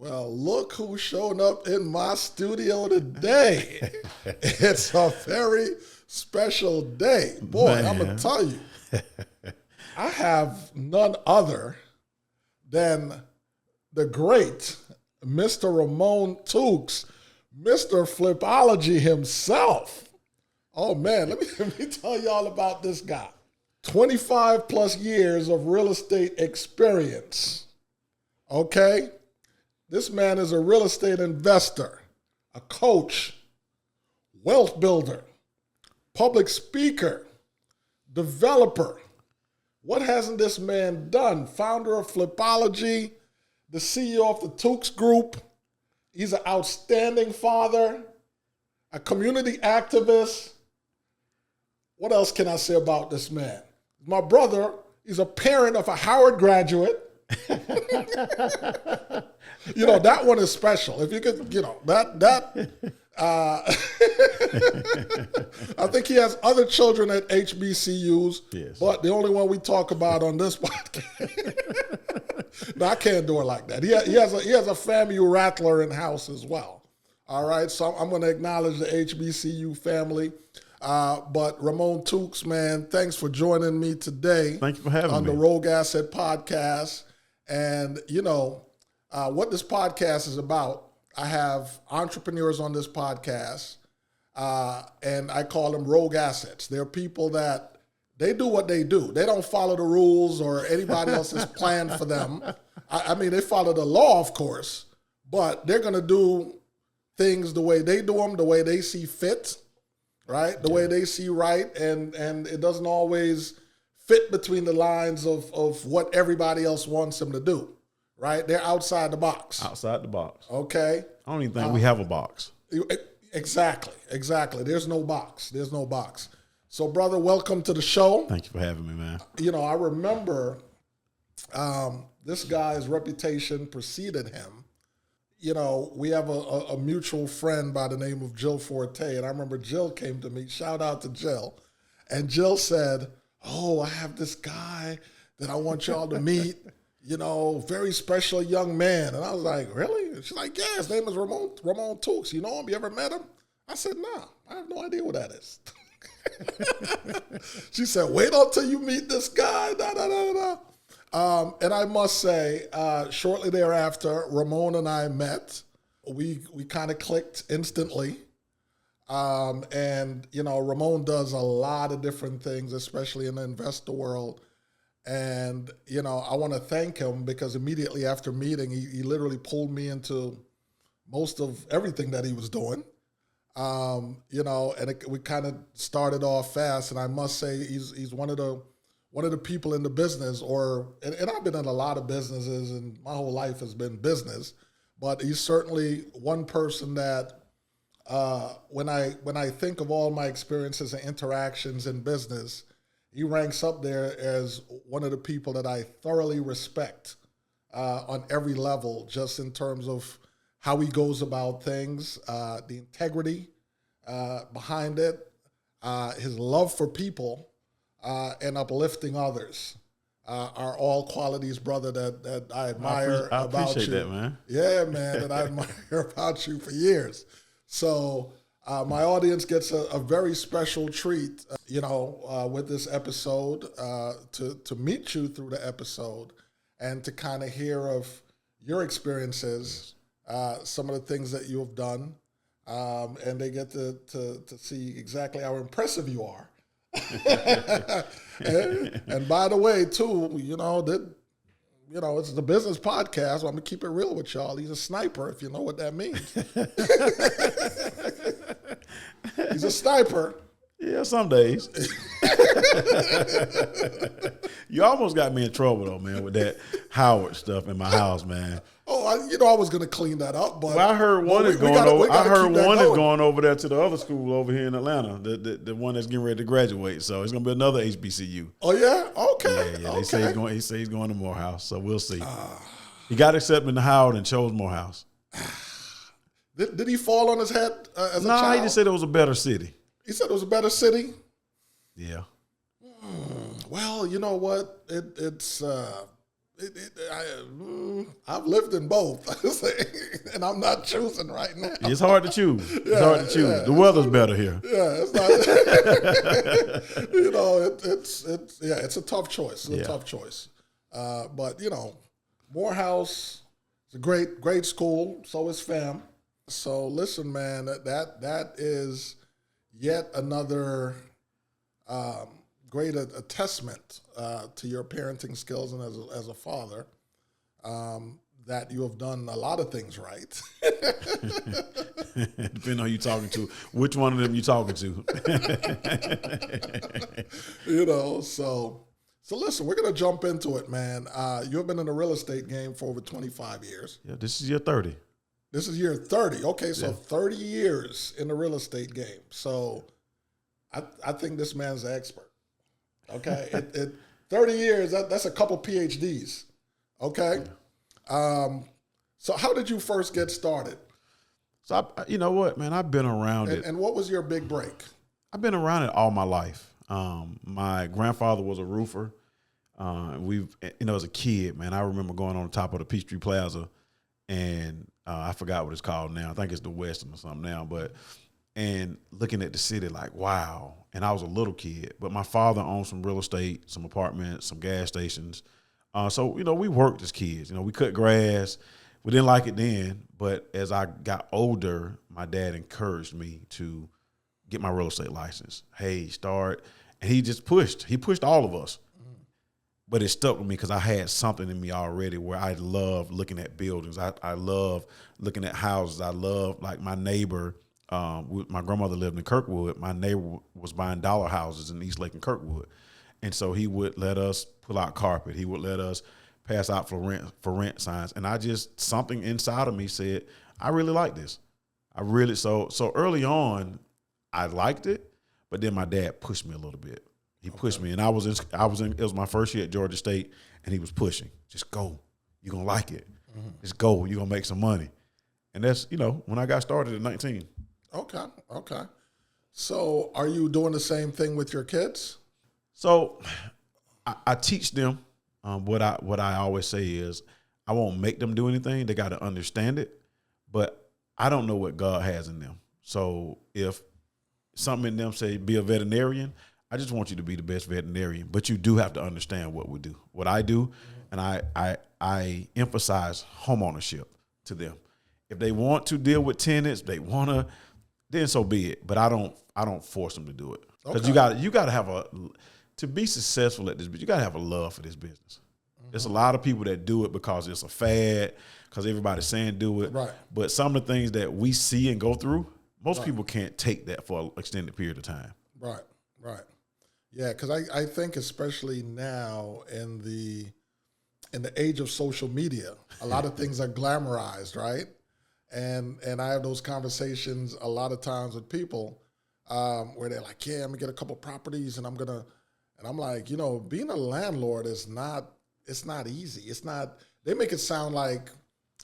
Well, look who's showing up in my studio today. It's a very special day. Boy, I'm going to tell you, I have none other than the great Mr. Ramon Tookes, Mr. Flipology himself. Oh, man, let me tell you all about this guy. 25 plus years of real estate experience, okay? This man is a real estate investor, a coach, wealth builder, public speaker, developer. What hasn't this man done? Founder of Flipology, the CEO of the Tookes Group. He's an outstanding father, a community activist. What else can I say about this man? My brother, he's a parent of a Howard graduate. You know, that one is special. If you could, you know, I think he has other children at HBCUs, yes, but the only one we talk about on this podcast. No, I can't do it like that. He has a FAMU Rattler in house as well. All right, so I'm going to acknowledge the HBCU family. But Ramon Tookes, man, thanks for joining me today. Thank you for having me on the Rogue Asset Podcast. And you know what this podcast is about. I have entrepreneurs on this podcast, and I call them rogue assets. They're people that they do what they do. They don't follow the rules or anybody else's plan for them. I mean, they follow the law, of course, but they're going to do things the way they do them, the way they see fit, right? The way they see right, and it doesn't always fit between the lines of what everybody else wants them to do, right? They're outside the box. Outside the box. Okay? I don't even think we have a box. Exactly. There's no box. So, brother, welcome to the show. Thank you for having me, man. You know, I remember this guy's reputation preceded him. You know, we have a mutual friend by the name of Jill Forte, and I remember Jill came to me, shout out to Jill, and Jill said, oh, I have this guy that I want y'all to meet, you know, very special young man. And I was like, really? And she's like, yeah, his name is Ramon Tookes. You know him? You ever met him? I said, no, I have no idea who that is. She said, wait until you meet this guy, and I must say, shortly thereafter, Ramon and I met. We kind of clicked instantly. And, you know, Ramon does a lot of different things, especially in the investor world. And, you know, I want to thank him because immediately after meeting, he literally pulled me into most of everything that he was doing. You know, and we kind of started off fast. And I must say he's one of the people in the business, and I've been in a lot of businesses and my whole life has been business, but he's certainly one person that when I think of all my experiences and interactions in business, he ranks up there as one of the people that I thoroughly respect on every level, just in terms of how he goes about things, the integrity behind it, his love for people, and uplifting others are all qualities, brother, that I admire about you. I appreciate that, man. Yeah, man, that I admire about you for years. So my audience gets a very special treat, you know, with this episode, to meet you through the episode and to kind of hear of your experiences, some of the things that you have done, and they get to see exactly how impressive you are. and by the way, too, you know, it's the business podcast, so I'm going to keep it real with y'all. He's a sniper, if you know what that means. He's a sniper. Yeah, some days. You almost got me in trouble, though, man, with that Howard stuff in my house, man. Oh, I was going to clean that up, but I heard one is going over. I heard one is going over there to the other school over here in Atlanta, the one that's getting ready to graduate. So it's going to be another HBCU. Oh yeah, okay. Yeah. They say he's going to Morehouse. So we'll see. He got accepted in Howard and chose Morehouse. Did he fall on his head as a child? No, he just said it was a better city. He said it was a better city? Yeah. Well, you know what? I've lived in both, and I'm not choosing right now. It's hard to choose. It's hard to choose. Yeah. The weather's better here. Yeah, it's not. It's a tough choice. It's a tough choice. But Morehouse is a great school. So is FAM. So listen, man, that is yet another great testament to your parenting skills and as a father, that you have done a lot of things right. Depending on who you're talking to, which one of them you're talking to. So listen, we're gonna jump into it, man. You've been in the real estate game for over 25 years. Yeah, this is year 30. This is year 30. Okay, so 30 years in the real estate game. So I think this man's an expert. Okay, 30 years, that's a couple PhDs. Okay, so how did you first get started? So, you know what, man, I've been around it. And what was your big break? I've been around it all my life. My grandfather was a roofer. As a kid, man, I remember going on the top of the Peachtree Plaza, and I forgot what it's called now. I think it's the Western or something now, and looking at the city like, wow. And I was a little kid, but my father owned some real estate, some apartments, some gas stations. So we worked as kids. We cut grass. We didn't like it then, but as I got older, my dad encouraged me to get my real estate license. Hey, start. And he just pushed. He pushed all of us. But it stuck with me because I had something in me already where I love looking at buildings. I love looking at houses. I love, like, my neighbor. My grandmother lived in Kirkwood. My neighbor was buying dollar houses in East Lake and Kirkwood. And so he would let us pull out carpet. He would let us pass out for rent signs. And something inside of me said, I really like this. So early on, I liked it, but then my dad pushed me a little bit. He pushed me, and it was my first year at Georgia State, and he was pushing. Just go. You're going to like it. Mm-hmm. Just go. You're going to make some money. And that's, when I got started at 19. Okay. So are you doing the same thing with your kids? So I teach them. What I always say is I won't make them do anything. They got to understand it, but I don't know what God has in them. So if something in them say be a veterinarian, I just want you to be the best veterinarian, but you do have to understand what we do, what I do, and I emphasize homeownership to them. If they want to deal with tenants, they want to, then so be it. But I don't force them to do it, because you got to have to be successful at this. But you got to have a love for this business. Mm-hmm. There's a lot of people that do it because it's a fad, because everybody's saying do it. Right. But some of the things that we see and go through, most people can't take that for an extended period of time. Right. Yeah, because I think especially now in the age of social media, a lot of things are glamorized, right? And I have those conversations a lot of times with people where they're like, yeah, I'm gonna get a couple properties and I'm like, being a landlord it's not easy. It's not, they make it sound like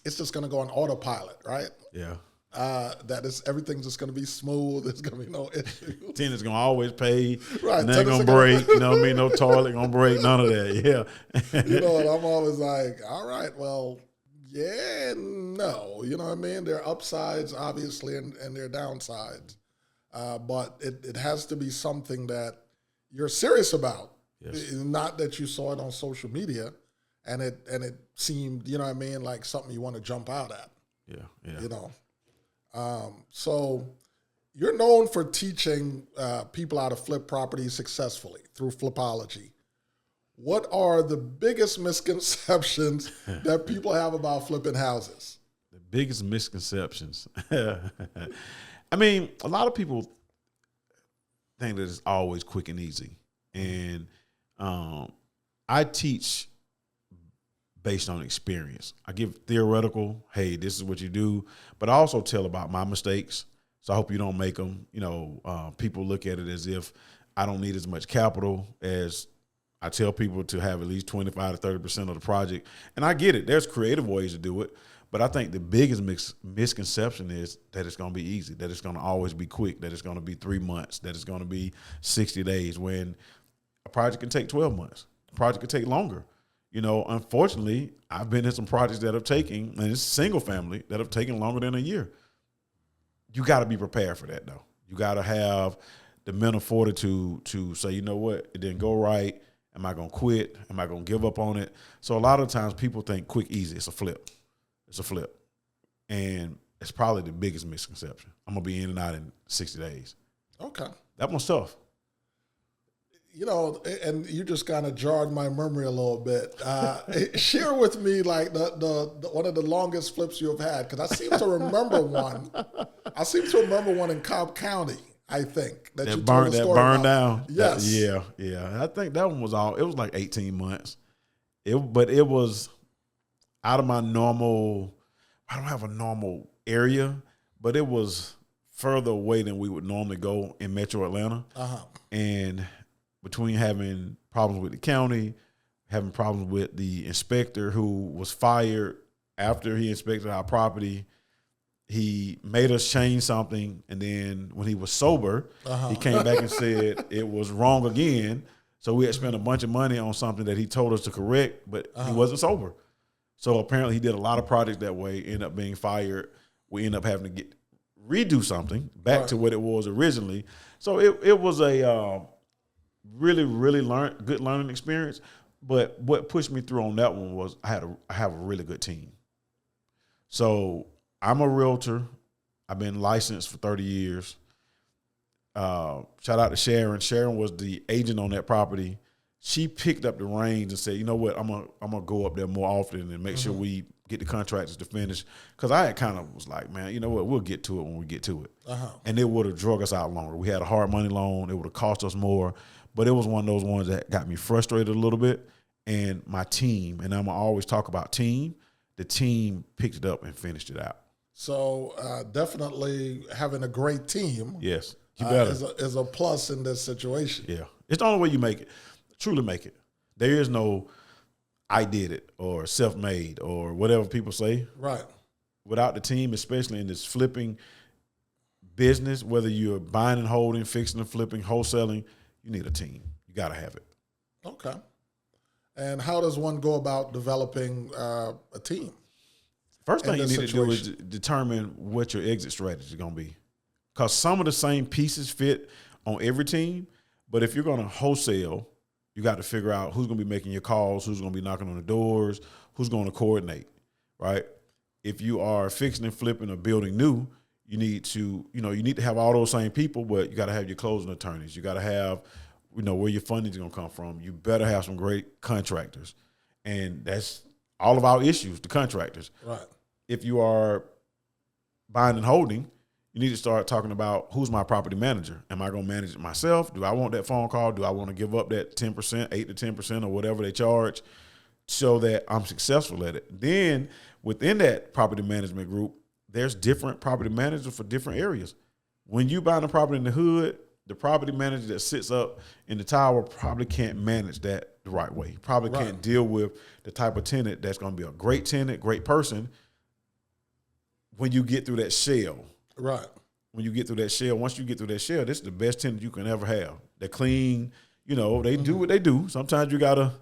it's just gonna go on autopilot, right? Yeah. Everything's just going to be smooth. There's going to be no issues. Tenant's going to always pay. Right. Nothing going to break. You know what I mean? No toilet going to break. None of that. Yeah. And I'm always like, all right, well, yeah, no. You know what I mean? There are upsides, obviously, and there are downsides. But it has to be something that you're serious about. Yes. Not that you saw it on social media and it seemed, you know what I mean, like something you want to jump out at. Yeah. So you're known for teaching people how to flip properties successfully through Flipology. What are the biggest misconceptions that people have about flipping houses? The biggest misconceptions. I mean, a lot of people think that it's always quick and easy. And I teach based on experience. I give theoretical, hey, this is what you do, but I also tell about my mistakes. So I hope you don't make them. People look at it as if I don't need as much capital as I tell people to have at least 25 to 30% of the project. And I get it. There's creative ways to do it. But I think the biggest misconception is that it's going to be easy, that it's going to always be quick, that it's going to be 3 months, that it's going to be 60 days, when a project can take 12 months. A project can take longer. Unfortunately, I've been in some projects that have taken, and it's single family, that have taken longer than a year. You got to be prepared for that, though. You got to have the mental fortitude to say, you know what, it didn't go right. Am I going to quit? Am I going to give up on it? So a lot of times people think quick, easy. It's a flip. It's a flip. And it's probably the biggest misconception. I'm going to be in and out in 60 days. Okay. That one's tough. And you just kind of jarred my memory a little bit. Share with me like the one of the longest flips you have had, because I seem to remember one. I seem to remember one in Cobb County, I think, that you told a story burned about. down. Yes. Yeah. I think that one was it was like 18 months. But it was out of my normal. I don't have a normal area, but it was further away than we would normally go in Metro Atlanta. And between having problems with the county, having problems with the inspector who was fired after he inspected our property, he made us change something, and then when he was sober, he came back and said it was wrong again. So we had spent a bunch of money on something that he told us to correct, but he wasn't sober. So apparently he did a lot of projects that way, ended up being fired. We ended up having to redo something back to what it was originally. So it was a really, really good learning experience. But what pushed me through on that one was I have a really good team. So I'm a realtor. I've been licensed for 30 years. Shout out to Sharon. Sharon was the agent on that property. She picked up the reins and said, you know what, I'm gonna go up there more often and make sure we get the contractors to finish. Because I had kind of was like, man, you know what, we'll get to it when we get to it. And it would have drug us out longer. We had a hard money loan. It would have cost us more. But it was one of those ones that got me frustrated a little bit. And my team, and I'm always talk about team, the team picked it up and finished it out. So definitely having a great team yes, you better. Is a plus in this situation. Yeah. It's the only way you make it. Truly make it. There is no I did it or self-made or whatever people say. Right. Without the team, especially in this flipping business, whether you're buying and holding, fixing and flipping, wholesaling, you need a team. You got to have it. Okay. And how does one go about developing a team? First thing you need to do is determine what your exit strategy is going to be. Because some of the same pieces fit on every team, but if you're going to wholesale, you got to figure out who's going to be making your calls, who's going to be knocking on the doors, who's going to coordinate, right? If you are fixing and flipping or building new, you need to have all those same people, but you got to have your closing attorneys. You got to have, where your funding is going to come from. You better have some great contractors. And that's all of our issues, the contractors. Right. If you are buying and holding, you need to start talking about who's my property manager. Am I going to manage it myself? Do I want that phone call? Do I want to give up that 10%, 8 to 10% or whatever they charge so that I'm successful at it? Then within that property management group, there's different property managers for different areas. When you buy a property in the hood, the property manager that sits up in the tower probably can't manage that the right way. Probably can't deal with the type of tenant that's going to be a great tenant, great person when you get through that shell. Right. When you get through that shell, once you get through that shell, this is the best tenant you can ever have. They're clean, they do what they do. Sometimes you got to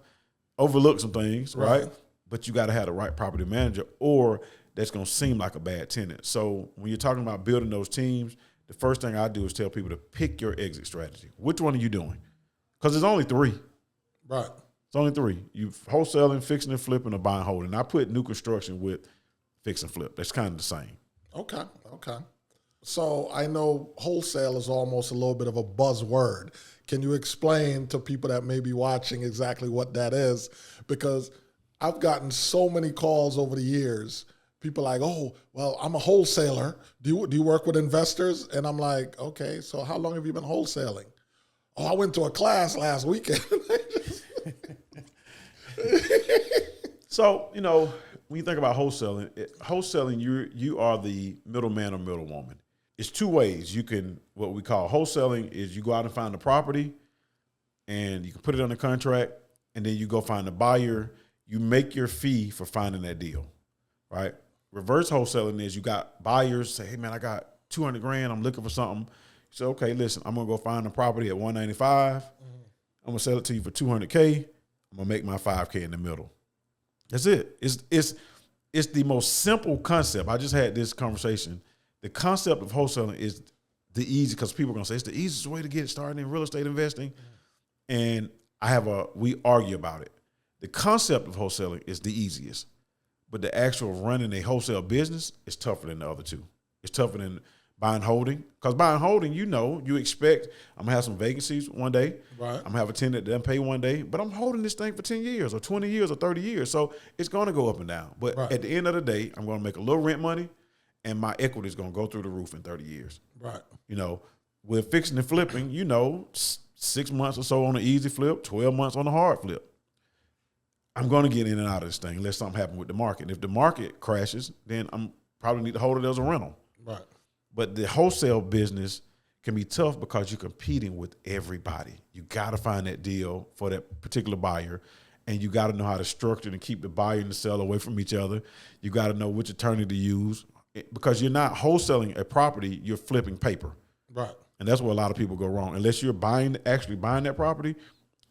overlook some things, right? But you got to have the right property manager or that's going to seem like a bad tenant. So when you're talking about building those teams, the first thing I do is tell people to pick your exit strategy. Which one are you doing? Because there's only 3. Right. It's only 3. You wholesaling, fixing and flipping, or buying and holding. I put new construction with fix and flip. That's kind of the same. Okay. So I know wholesale is almost a little bit of a buzzword. Can you explain to people that may be watching exactly what that is? Because I've gotten so many calls over the years. People like, oh, well, I'm a wholesaler. Do you work with investors? And I'm like, okay, so how long have you been wholesaling? Oh, I went to a class last weekend. So, when you think about wholesaling, you are the middleman or middlewoman. It's 2 ways. You can, what we call wholesaling is you go out and find the property and you can put it under contract and then you go find the buyer. You make your fee for finding that deal, right? Reverse wholesaling is you got buyers say, hey man, I got $200,000. I'm looking for something. You say, okay, listen, I'm going to go find the property at $195. I'm going to sell it to you for $200K. I'm going to make my $5K in the middle. That's it. It's the most simple concept. I just had this conversation. The concept of wholesaling is the easy, because people are gonna say it's the easiest way to get started in real estate investing. And we argue about it. The concept of wholesaling is the easiest, but the actual running a wholesale business is tougher than the other two. It's tougher than buying holding, because buying holding, you expect I'm gonna have some vacancies one day. Right. I'm gonna have a tenant that doesn't pay one day, but I'm holding this thing for 10 years or 20 years or 30 years. So it's gonna go up and down. But Right. at the end of the day, I'm gonna make a little rent money and my equity is gonna go through the roof in 30 years. Right. With fixing and flipping, 6 months or so on an easy flip, 12 months on a hard flip. I'm going to get in and out of this thing unless something happens with the market. If the market crashes, then I'm probably need to hold it as a rental. Right. But the wholesale business can be tough because you're competing with everybody. You got to find that deal for that particular buyer, and you got to know how to structure and keep the buyer and the seller away from each other. You got to know which attorney to use, because you're not wholesaling a property, you're flipping paper. Right. And that's where a lot of people go wrong. Unless you're actually buying that property,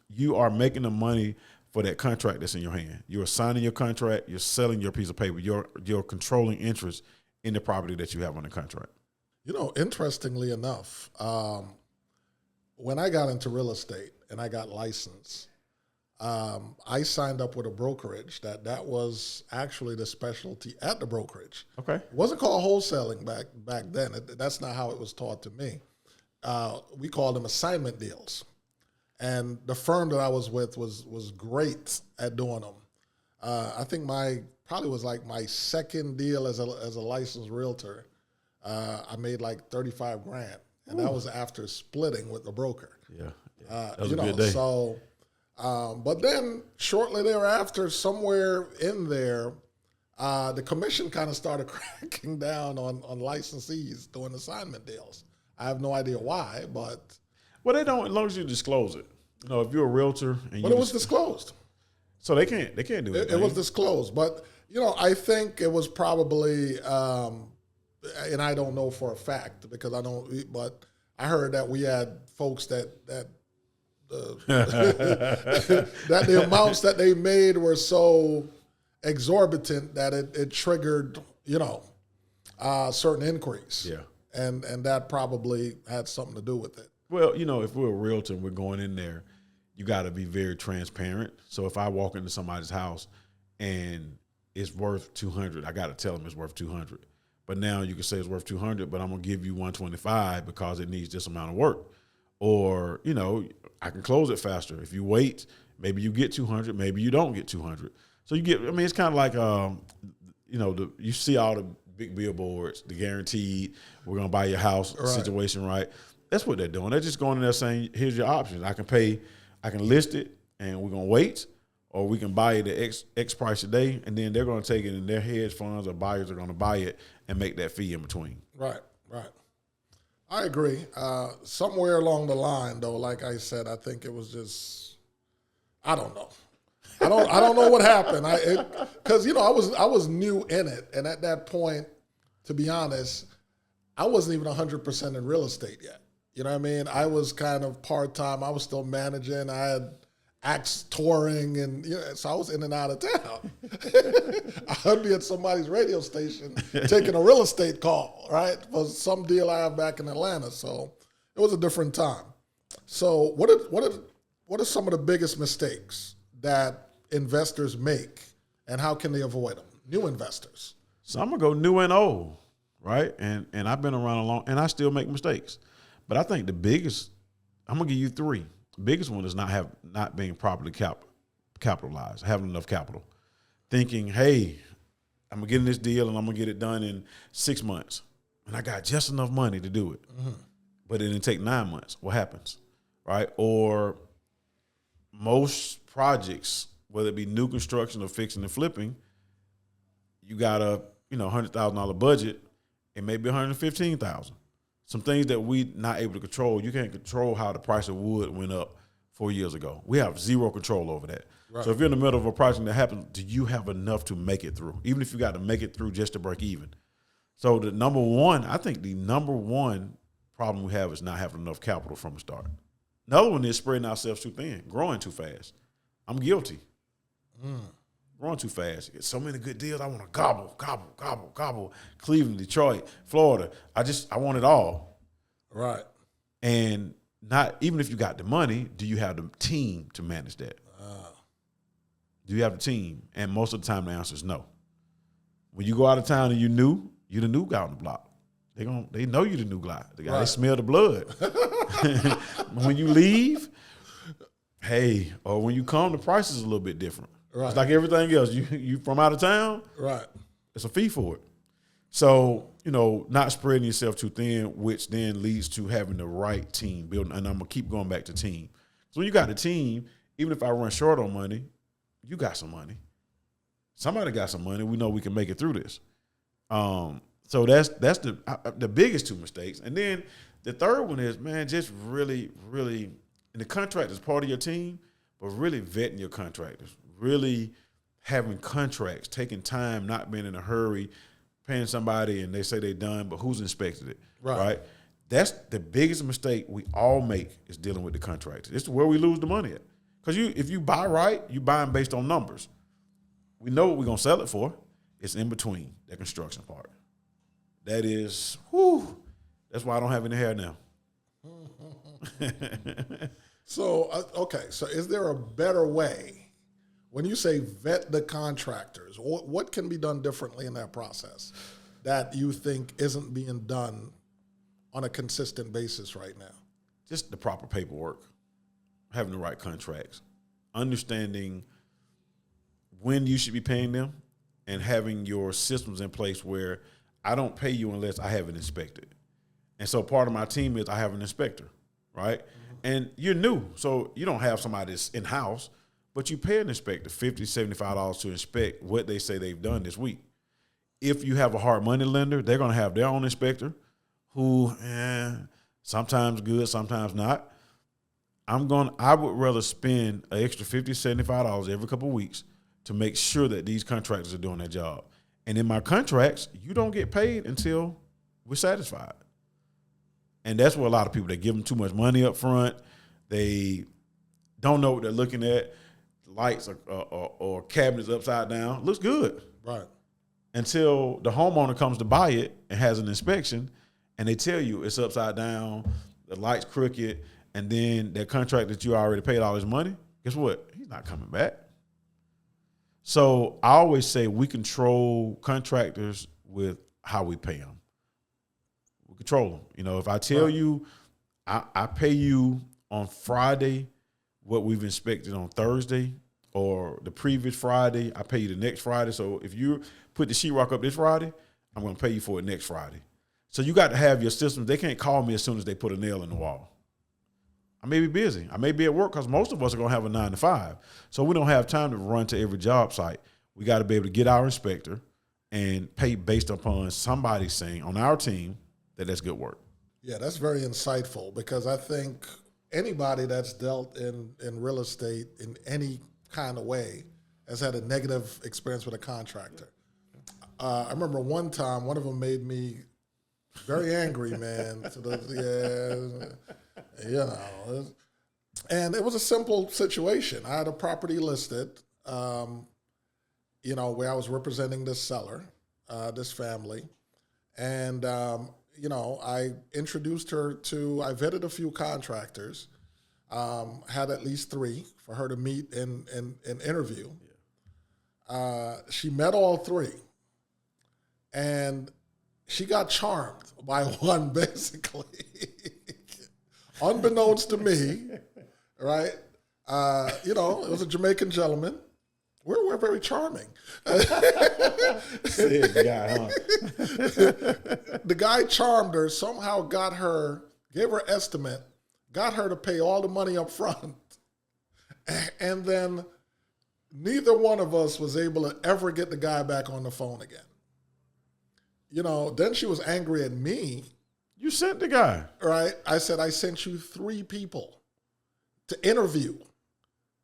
you are making the money for that contract that's in your hand. You're signing your contract, you're selling your piece of paper, you're controlling interest in the property that you have on the contract. Interestingly enough, when I got into real estate and I got licensed, I signed up with a brokerage that was actually the specialty at the brokerage. Okay. It wasn't called wholesaling back then. That's not how it was taught to me. We called them assignment deals. And the firm that I was with was great at doing them. I think probably was like my second deal as a licensed realtor. I made like $35,000, and that was after splitting with the broker. Yeah, that was a good day. So, but then shortly thereafter, somewhere in there, the commission kind of started cracking down on licensees doing assignment deals. I have no idea why, but well, they don't, as long as you disclose it. If you're a realtor, but it was disclosed. So they can't do it. It was disclosed, but I think it was probably, and I don't know for a fact because I don't. But I heard that we had folks that that the amounts that they made were so exorbitant that it triggered certain inquiries. Yeah, and that probably had something to do with it. Well, if we're a realtor and we're going in there, you got to be very transparent. So if I walk into somebody's house and it's worth $200, I got to tell them it's worth $200. But now you can say it's worth $200, but I'm gonna give you $125 because it needs this amount of work. Or I can close it faster. If you wait, maybe you get $200, maybe you don't get $200. So you get. I mean, it's kind of like you see all the big billboards, the guaranteed, we're gonna buy your house situation, right? That's what they're doing. They're just going in there saying, here's your options. I can list it and we're going to wait, or we can buy it at X price a day, and then they're going to take it in their hedge funds or buyers are going to buy it and make that fee in between. Right. I agree. Somewhere along the line, though, like I said, I think it was just, I don't know. I don't know what happened. Because I was new in it, and at that point, to be honest, I wasn't even 100% in real estate yet. You know what I mean? I was kind of part-time. I was still managing. I had acts touring, and so I was in and out of town. I'd be at somebody's radio station taking a real estate call, right, for some deal I have back in Atlanta. So it was a different time. So what are some of the biggest mistakes that investors make, and how can they avoid them? New investors. So I'm gonna go new and old, right? And I've been around long, and I still make mistakes. But I think the biggest, I'm gonna give you three. The biggest one is not being properly capitalized, having enough capital. Thinking, hey, I'm gonna get in this deal and I'm gonna get it done in 6 months, and I got just enough money to do it. Mm-hmm. But it didn't take 9 months. What happens, right? Or most projects, whether it be new construction or fixing and flipping, you got a $100,000 budget, it may be $115,000. Some things that we not able to control. You can't control how the price of wood went up 4 years ago. We have zero control over that. Right. So if you're in the middle of a project that happens, do you have enough to make it through? Even if you got to make it through just to break even. So the number one problem we have is not having enough capital from the start. Another one is spreading ourselves too thin, growing too fast. I'm guilty. growing too fast. You get so many good deals. I want to gobble, gobble, gobble, gobble. Cleveland, Detroit, Florida. I want it all. Right. And not even if you got the money, do you have the team to manage that? Do you have the team? And most of the time, the answer is no. When you go out of town and you're the new guy on the block. They know you the new guy. Right. They smell the blood. When you leave, hey, or when you come, the price is a little bit different. Right. It's like everything else. You from out of town, right? It's a fee for it. So, not spreading yourself too thin, which then leads to having the right team building. And I'm gonna keep going back to team. So when you got the team, even if I run short on money, you got some money. Somebody got some money. We know we can make it through this. So that's the biggest two mistakes. And then the third one is, man, just really, really, and the contract is part of your team, but really vetting your contractors, really having contracts, taking time, not being in a hurry, paying somebody and they say they're done, but who's inspected it, right? That's the biggest mistake we all make is dealing with the contractors. It's where we lose the money at. Because if you buy right, you buy them based on numbers. We know what we're going to sell it for. It's in between, that construction part. That is, that's why I don't have any hair now. So, okay, so is there a better way? When you say vet the contractors, what can be done differently in that process that you think isn't being done on a consistent basis right now? Just the proper paperwork, having the right contracts, understanding when you should be paying them, and having your systems in place where I don't pay you unless I have it inspected. And so part of my team is I have an inspector, right? Mm-hmm. And you're new, so you don't have somebody that's in-house, but you pay an inspector $50, $75 to inspect what they say they've done this week. If you have a hard money lender, they're going to have their own inspector who sometimes good, sometimes not. I would rather spend an extra $50, $75 every couple of weeks to make sure that these contractors are doing their job. And in my contracts, you don't get paid until we're satisfied. And that's what a lot of people, they give them too much money up front. They don't know what they're looking at. Lights or cabinets upside down. Looks good. Right. Until the homeowner comes to buy it and has an inspection, and they tell you it's upside down, the light's crooked, and then that contract that you already paid all his money, guess what? He's not coming back. So I always say we control contractors with how we pay them. We control them. If I tell you I pay you on Friday what we've inspected on Thursday, or the previous Friday, I pay you the next Friday. So if you put the sheetrock up this Friday, I'm going to pay you for it next Friday. So you got to have your systems. They can't call me as soon as they put a nail in the wall. I may be busy. I may be at work because most of us are going to have a 9 to 5. So we don't have time to run to every job site. We got to be able to get our inspector and pay based upon somebody saying on our team that that's good work. Yeah, that's very insightful, because I think anybody that's dealt in real estate in any kind of way has had a negative experience with a contractor. I remember one time, one of them made me very angry, man. And it was a simple situation. I had a property listed, where I was representing this seller, this family. And, I introduced her I vetted a few contractors, had at least 3 for her to meet and interview. She met all 3. And she got charmed by one, basically. Unbeknownst to me, right? It was a Jamaican gentleman. We're very charming. Said the guy, huh? The guy charmed her, somehow gave her estimate, got her to pay all the money up front. And then neither one of us was able to ever get the guy back on the phone again. Then she was angry at me. You sent the guy. Right? I said, I sent you 3 people to interview,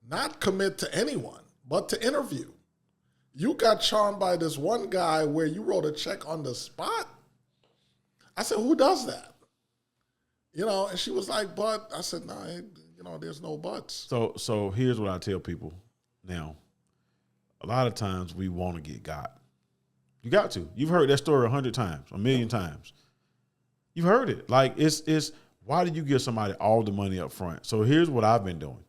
not commit to anyone, but to interview. You got charmed by this one guy where you wrote a check on the spot. I said, who does that? And she was like, but. I said, no, there's no buts. So here's what I tell people now. a lot of times we want to get got. You got to. You've heard that story 100 times, 1,000,000 times. You've heard it. Like, it's why do you give somebody all the money up front? So here's what I've been doing.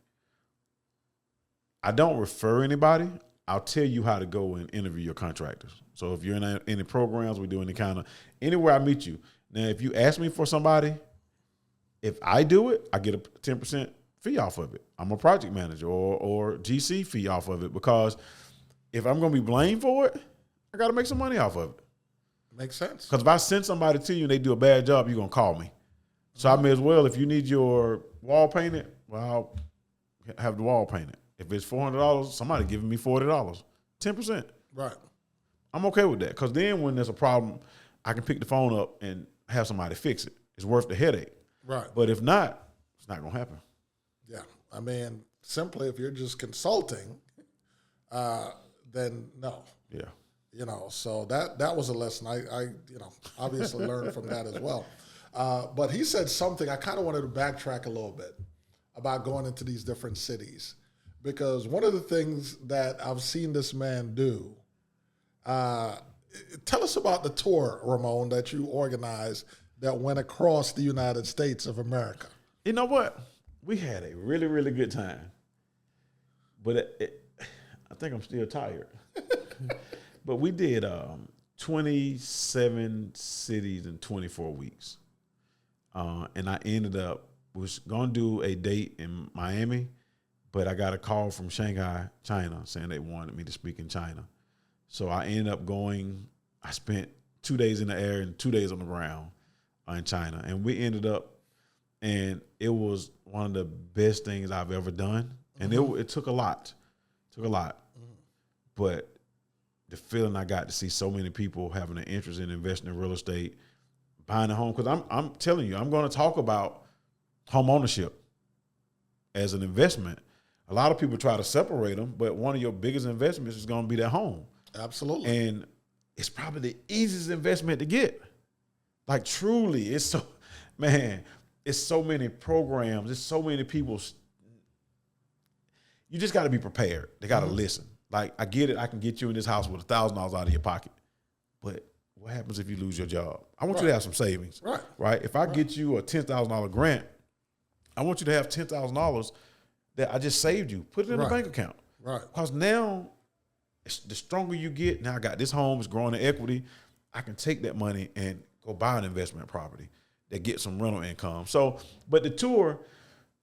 I don't refer anybody. I'll tell you how to go and interview your contractors. So if you're in any programs, we do any kind of, anywhere I meet you. Now, if you ask me for somebody, if I do it, I get a 10% fee off of it. I'm a project manager or GC fee off of it, because if I'm going to be blamed for it, I got to make some money off of it. Makes sense. Because if I send somebody to you and they do a bad job, you're going to call me. So I may as well, if you need your wall painted, well, I'll have the wall painted. If it's $400, somebody giving me $40, 10%. Right. I'm okay with that, because then when there's a problem, I can pick the phone up and have somebody fix it. It's worth the headache. Right. But if not, it's not going to happen. Yeah. I mean, simply if you're just consulting, then no. Yeah. You know, so that was a lesson I obviously learned from that as well. But he said something, I kind of wanted to backtrack a little bit about going into these different cities, because one of the things that I've seen this man do, tell us about the tour, Ramon, that you organized that went across the United States of America. You know what? We had a really, really good time. But I think I'm still tired. But we did 27 cities in 24 weeks. And I ended up, was going to do a date in Miami, but I got a call from Shanghai, China, saying they wanted me to speak in China. So I ended up going, I spent 2 days in the air and 2 days on the ground in China. And we ended up, and it was one of the best things I've ever done. And it took a lot. But the feeling I got to see so many people having an interest in investing in real estate, buying a home, because I'm telling you, I'm going to talk about home ownership as an investment. A lot of people try to separate them, but one of your biggest investments is going to be that home. Absolutely. And it's probably the easiest investment to get. Like, truly, it's so many programs, it's so many people. You just got to be prepared. They got to listen. Like, I get it. I can get you in this house with $1,000 out of your pocket. But what happens if you lose your job? I want you to have some savings. Right? If I get you a $10,000 grant, I want you to have $10,000 that I just saved you. Put it in a bank account. Right. Because now, the stronger you get, now I got this home, it's growing in equity. I can take that money and go buy an investment property that gets some rental income. So, but the tour,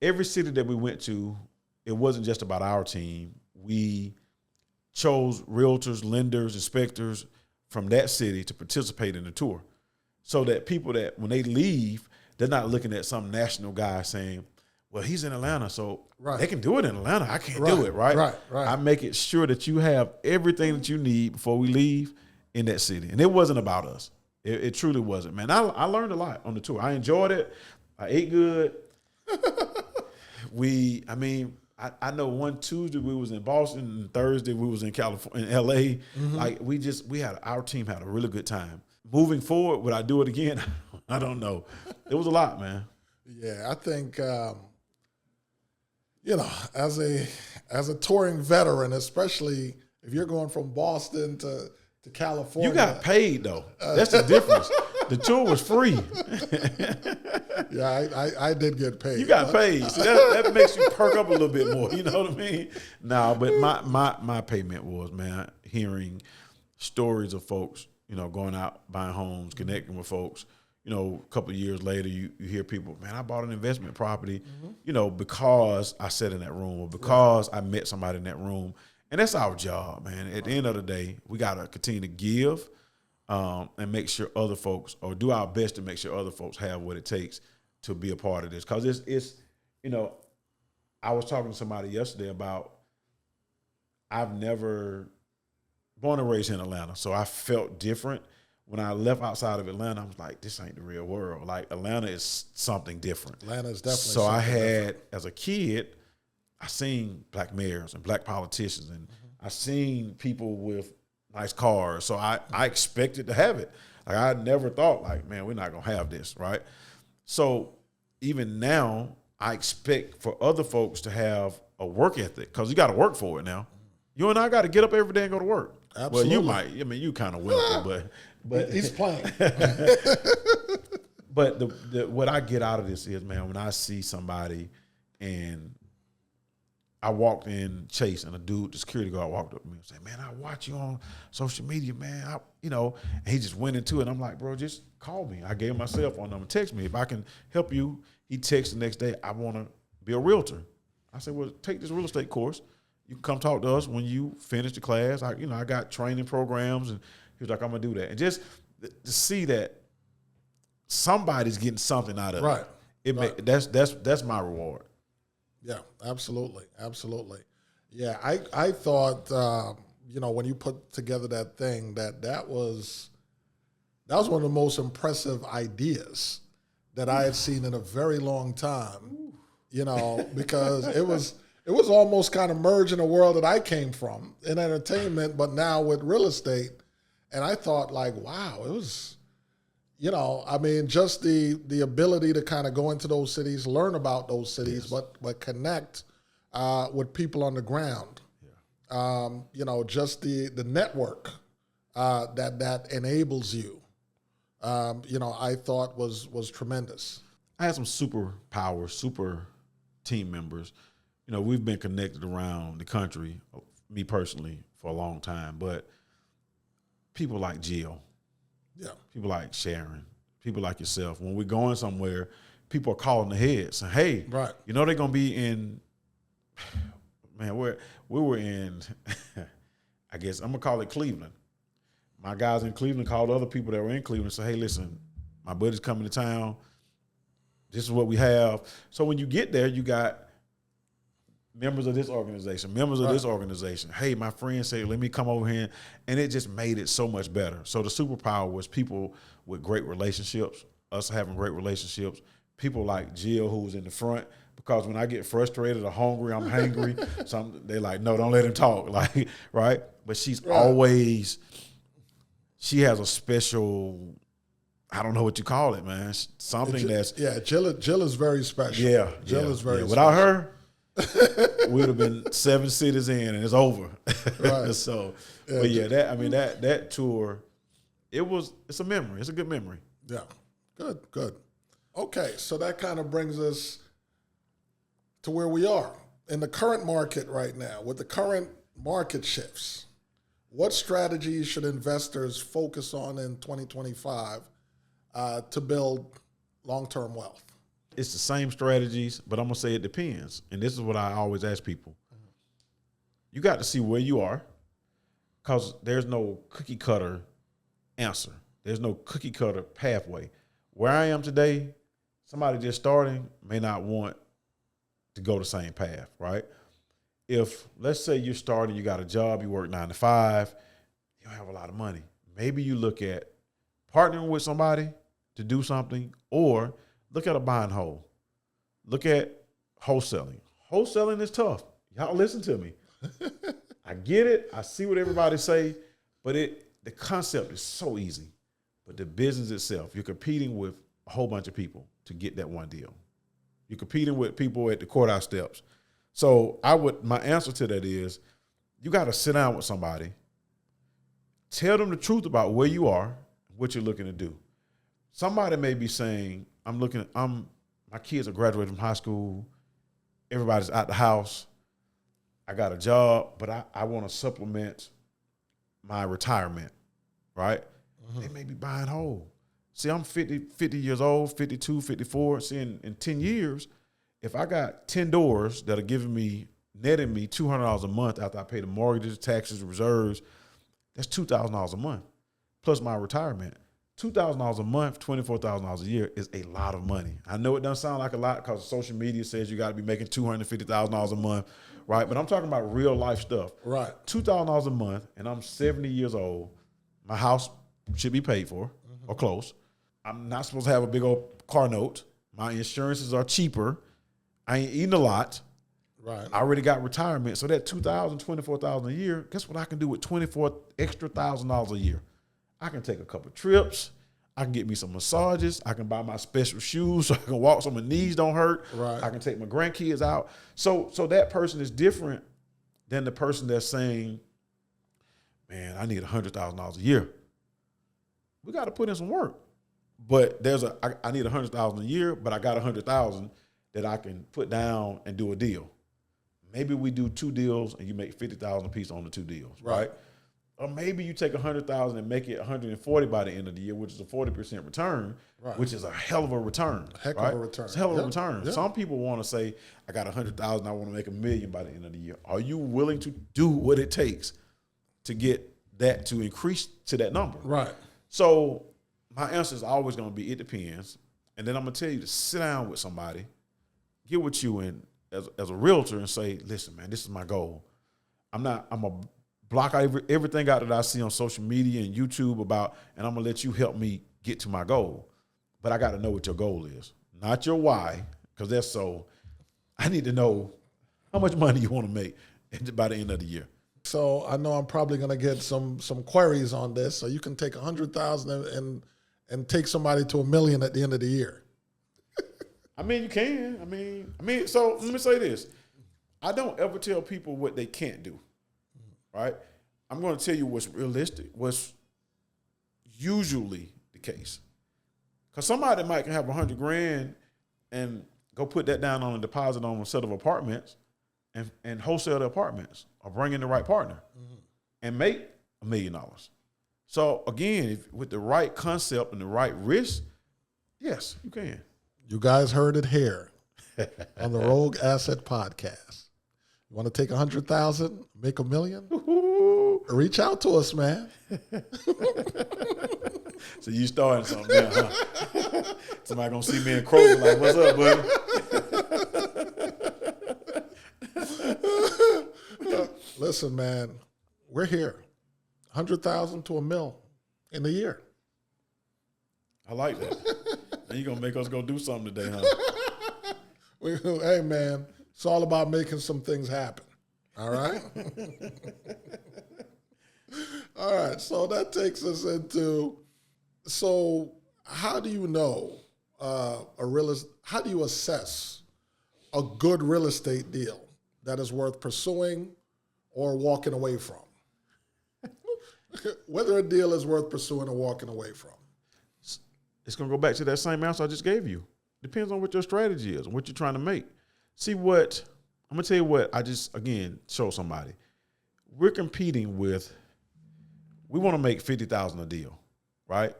every city that we went to, it wasn't just about our team. We chose realtors, lenders, inspectors from that city to participate in the tour, so that people that when they leave, they're not looking at some national guy saying, well, he's in Atlanta, so they can do it in Atlanta. I can't do it, right? I make it sure that you have everything that you need before we leave in that city. And it wasn't about us. It truly wasn't, man. I learned a lot on the tour. I enjoyed it. I ate good. I know one Tuesday we was in Boston, and Thursday we was in California, in LA. Like, our team had a really good time. Moving forward, would I do it again? I don't know. It was a lot, man. Yeah, I think as a touring veteran, especially if you're going from Boston to California, you got paid though. That's the difference. The tour was free. Yeah, I did get paid. You got paid. So that makes you perk up a little bit more. You know what I mean? No, but my payment was, man, hearing stories of folks, going out, buying homes, connecting with folks. A couple of years later, you hear people, man, I bought an investment property, because I sat in that room, or because I met somebody in that room. And that's our job, man. At the end of the day, we got to continue to give and make sure other folks, or do our best to make sure other folks have what it takes to be a part of this. Because it's I was talking to somebody yesterday about, I've never, born and raised in Atlanta, so I felt different. When I left outside of Atlanta, I was like, this ain't the real world. Like, Atlanta is something different. Atlanta is definitely so I had, different. As a kid, I seen black mayors and black politicians, and I seen people with nice cars. So I expected to have it. Like, I never thought, like, man, we're not going to have this, right? So even now, I expect for other folks to have a work ethic, because you got to work for it now. You and I got to get up every day and go to work. Absolutely. Well, you might. I mean, you kind of will, but he's playing. But what I get out of this is, man, when I see somebody and I walked in Chase and the security guard walked up to me and said, man, I watch you on social media, man. And he just went into it. And I'm like, bro, just call me. I gave him my cell phone number. Text me. If I can help you. He texted the next day, I want to be a realtor. I said, well, take this real estate course. You can come talk to us when you finish the class. I got training programs. And he was like, I'm going to do that. And just to see that somebody's getting something out of it. Right. That's my reward. Yeah, absolutely. Absolutely. Yeah, I thought, when you put together that thing, that was one of the most impressive ideas that I had seen in a very long time, because it was almost kind of merging a world that I came from in entertainment, but now with real estate. And I thought, like, wow, it was, just the ability to kind of go into those cities, learn about those cities, yes. but connect with people on the ground. Yeah. Just the network that enables you, I thought was tremendous. I had some superpowers, super team members. We've been connected around the country, me personally, for a long time, but people like Jill. Yeah. People like Sharon, people like yourself. When we're going somewhere, people are calling ahead saying, hey, right. They're going to be in, man, we were in, I guess I'm going to call it Cleveland. My guys in Cleveland called other people that were in Cleveland and said, hey, listen, my buddy's coming to town. This is what we have. So when you get there, you got members of this organization, members of right. this organization. Hey, my friend said, let me come over here. And it just made it so much better. So the superpower was people with great relationships, us having great relationships, people like Jill, who was in the front, because when I get frustrated or hungry, I'm hangry, they're like, no, don't let him talk. Like, right? But she's always, she has a special, I don't know what you call it, man. Something that's. Yeah, Jill is very special. Yeah. Jill is very special. Without her, we would have been 7 cities in and it's over. Right. So, yeah, but yeah, that tour, it's a memory. It's a good memory. Yeah. Good. Okay, so that kind of brings us to where we are in the current market right now. With the current market shifts, what strategies should investors focus on in 2025 to build long-term wealth? It's the same strategies, but I'm going to say it depends. And this is what I always ask people. You got to see where you are, because there's no cookie cutter answer. There's no cookie cutter pathway. Where I am today, somebody just starting may not want to go the same path, right? If, let's say you're starting, you got a job, you work 9 to 5, you don't have a lot of money. Maybe you look at partnering with somebody to do something, or look at a buy and hold. Look at wholesaling. Wholesaling is tough. Y'all listen to me. I get it. I see what everybody say, but the concept is so easy. But the business itself, you're competing with a whole bunch of people to get that one deal. You're competing with people at the courthouse steps. So my answer to that is, you got to sit down with somebody, tell them the truth about where you are, what you're looking to do. Somebody may be saying, my kids are graduating from high school, everybody's out the house, I got a job, but I want to supplement my retirement, right? Mm-hmm. They may be buying whole. See, I'm 50 years old, 52, 54. See, in 10 years, if I got 10 doors that are netting me $200 a month after I pay the mortgages, taxes, reserves, that's $2,000 a month, plus my retirement. $2,000 a month, $24,000 a year is a lot of money. I know it doesn't sound like a lot because social media says you got to be making $250,000 a month, right? But I'm talking about real life stuff. Right. $2,000 a month, and I'm 70 years old. My house should be paid for, or close. I'm not supposed to have a big old car note. My insurances are cheaper. I ain't eating a lot. Right. I already got retirement. So that $2,000, $24,000 a year, guess what I can do with $24,000 extra a year? I can take a couple trips. I can get me some massages. I can buy my special shoes so I can walk so my knees don't hurt. Right. I can take my grandkids out. So that person is different than the person that's saying, man, I need $100,000 a year. We got to put in some work. But I need $100,000 a year, but I got $100,000 that I can put down and do a deal. Maybe we do 2 deals and you make $50,000 a piece on the 2 deals, right? Or maybe you take $100,000 and make it $140,000 by the end of the year, which is a 40% return, which is a hell of a return. Heck of a return. It's a hell of a return. Yeah. Some people want to say, I got $100,000, I want to make $1 million by the end of the year. Are you willing to do what it takes to get that to increase to that number? Right. So my answer is always going to be, it depends. And then I'm going to tell you to sit down with somebody, get with you in as a realtor and say, listen, man, this is my goal. I'm going to block everything out that I see on social media and YouTube about, and I'm going to let you help me get to my goal. But I got to know what your goal is, not your why, because I need to know how much money you want to make by the end of the year. So I know I'm probably going to get some queries on this. So you can take $100,000 and take somebody to $1 million at the end of the year. I mean, you can. I mean. So let me say this: I don't ever tell people what they can't do. Right? I'm going to tell you what's realistic, what's usually the case. Because somebody might have $100,000 and go put that down on a deposit on a set of apartments and wholesale the apartments or bring in the right partner and make $1 million. So again, with the right concept and the right risk, yes, you can. You guys heard it here on the Rogue Asset Podcast. You want to take $100,000, make $1 million? Reach out to us, man. So you starting something now, huh? Somebody gonna see me in Kroger like, what's up, buddy? Listen, man, we're here. $100,000 to $1 million in a year. I like that. And you're gonna make us go do something today, huh? Hey, man, it's all about making some things happen. All right? All right, so that takes us into, so how do you know how do you assess a good real estate deal that is worth pursuing or walking away from? Whether a deal is worth pursuing or walking away from. It's going to go back to that same answer I just gave you. Depends on what your strategy is and what you're trying to make. I'm going to tell you what I just, again, showed somebody. We're competing with, we want to make $50,000 a deal, right?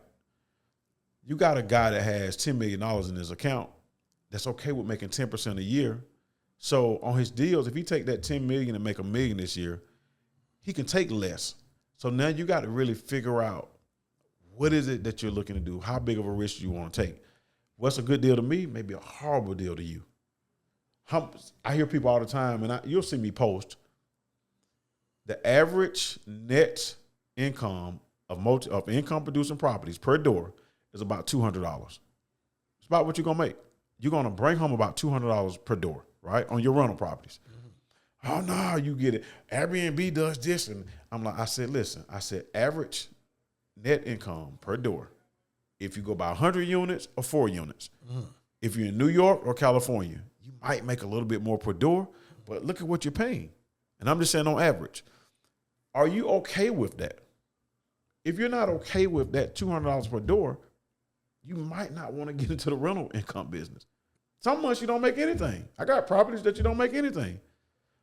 You got a guy that has $10 million in his account that's okay with making 10% a year. So on his deals, if he take that $10 million and make $1 million this year, he can take less. So now you got to really figure out, what is it that you're looking to do? How big of a risk do you want to take? What's a good deal to me? Maybe a horrible deal to you. I hear people all the time, and you'll see me post, the average net income of income-producing properties per door is about $200. It's about what you're going to make. You're going to bring home about $200 per door, right, on your rental properties. Mm-hmm. Oh, no, you get it. Airbnb does this. And I said, average net income per door, if you go by 100 units or 4 units. If you're in New York or California, you might make a little bit more per door, but look at what you're paying. And I'm just saying on average. Are you okay with that? If you're not okay with that $200 per door, you might not want to get into the rental income business. Some months you don't make anything. I got properties that you don't make anything.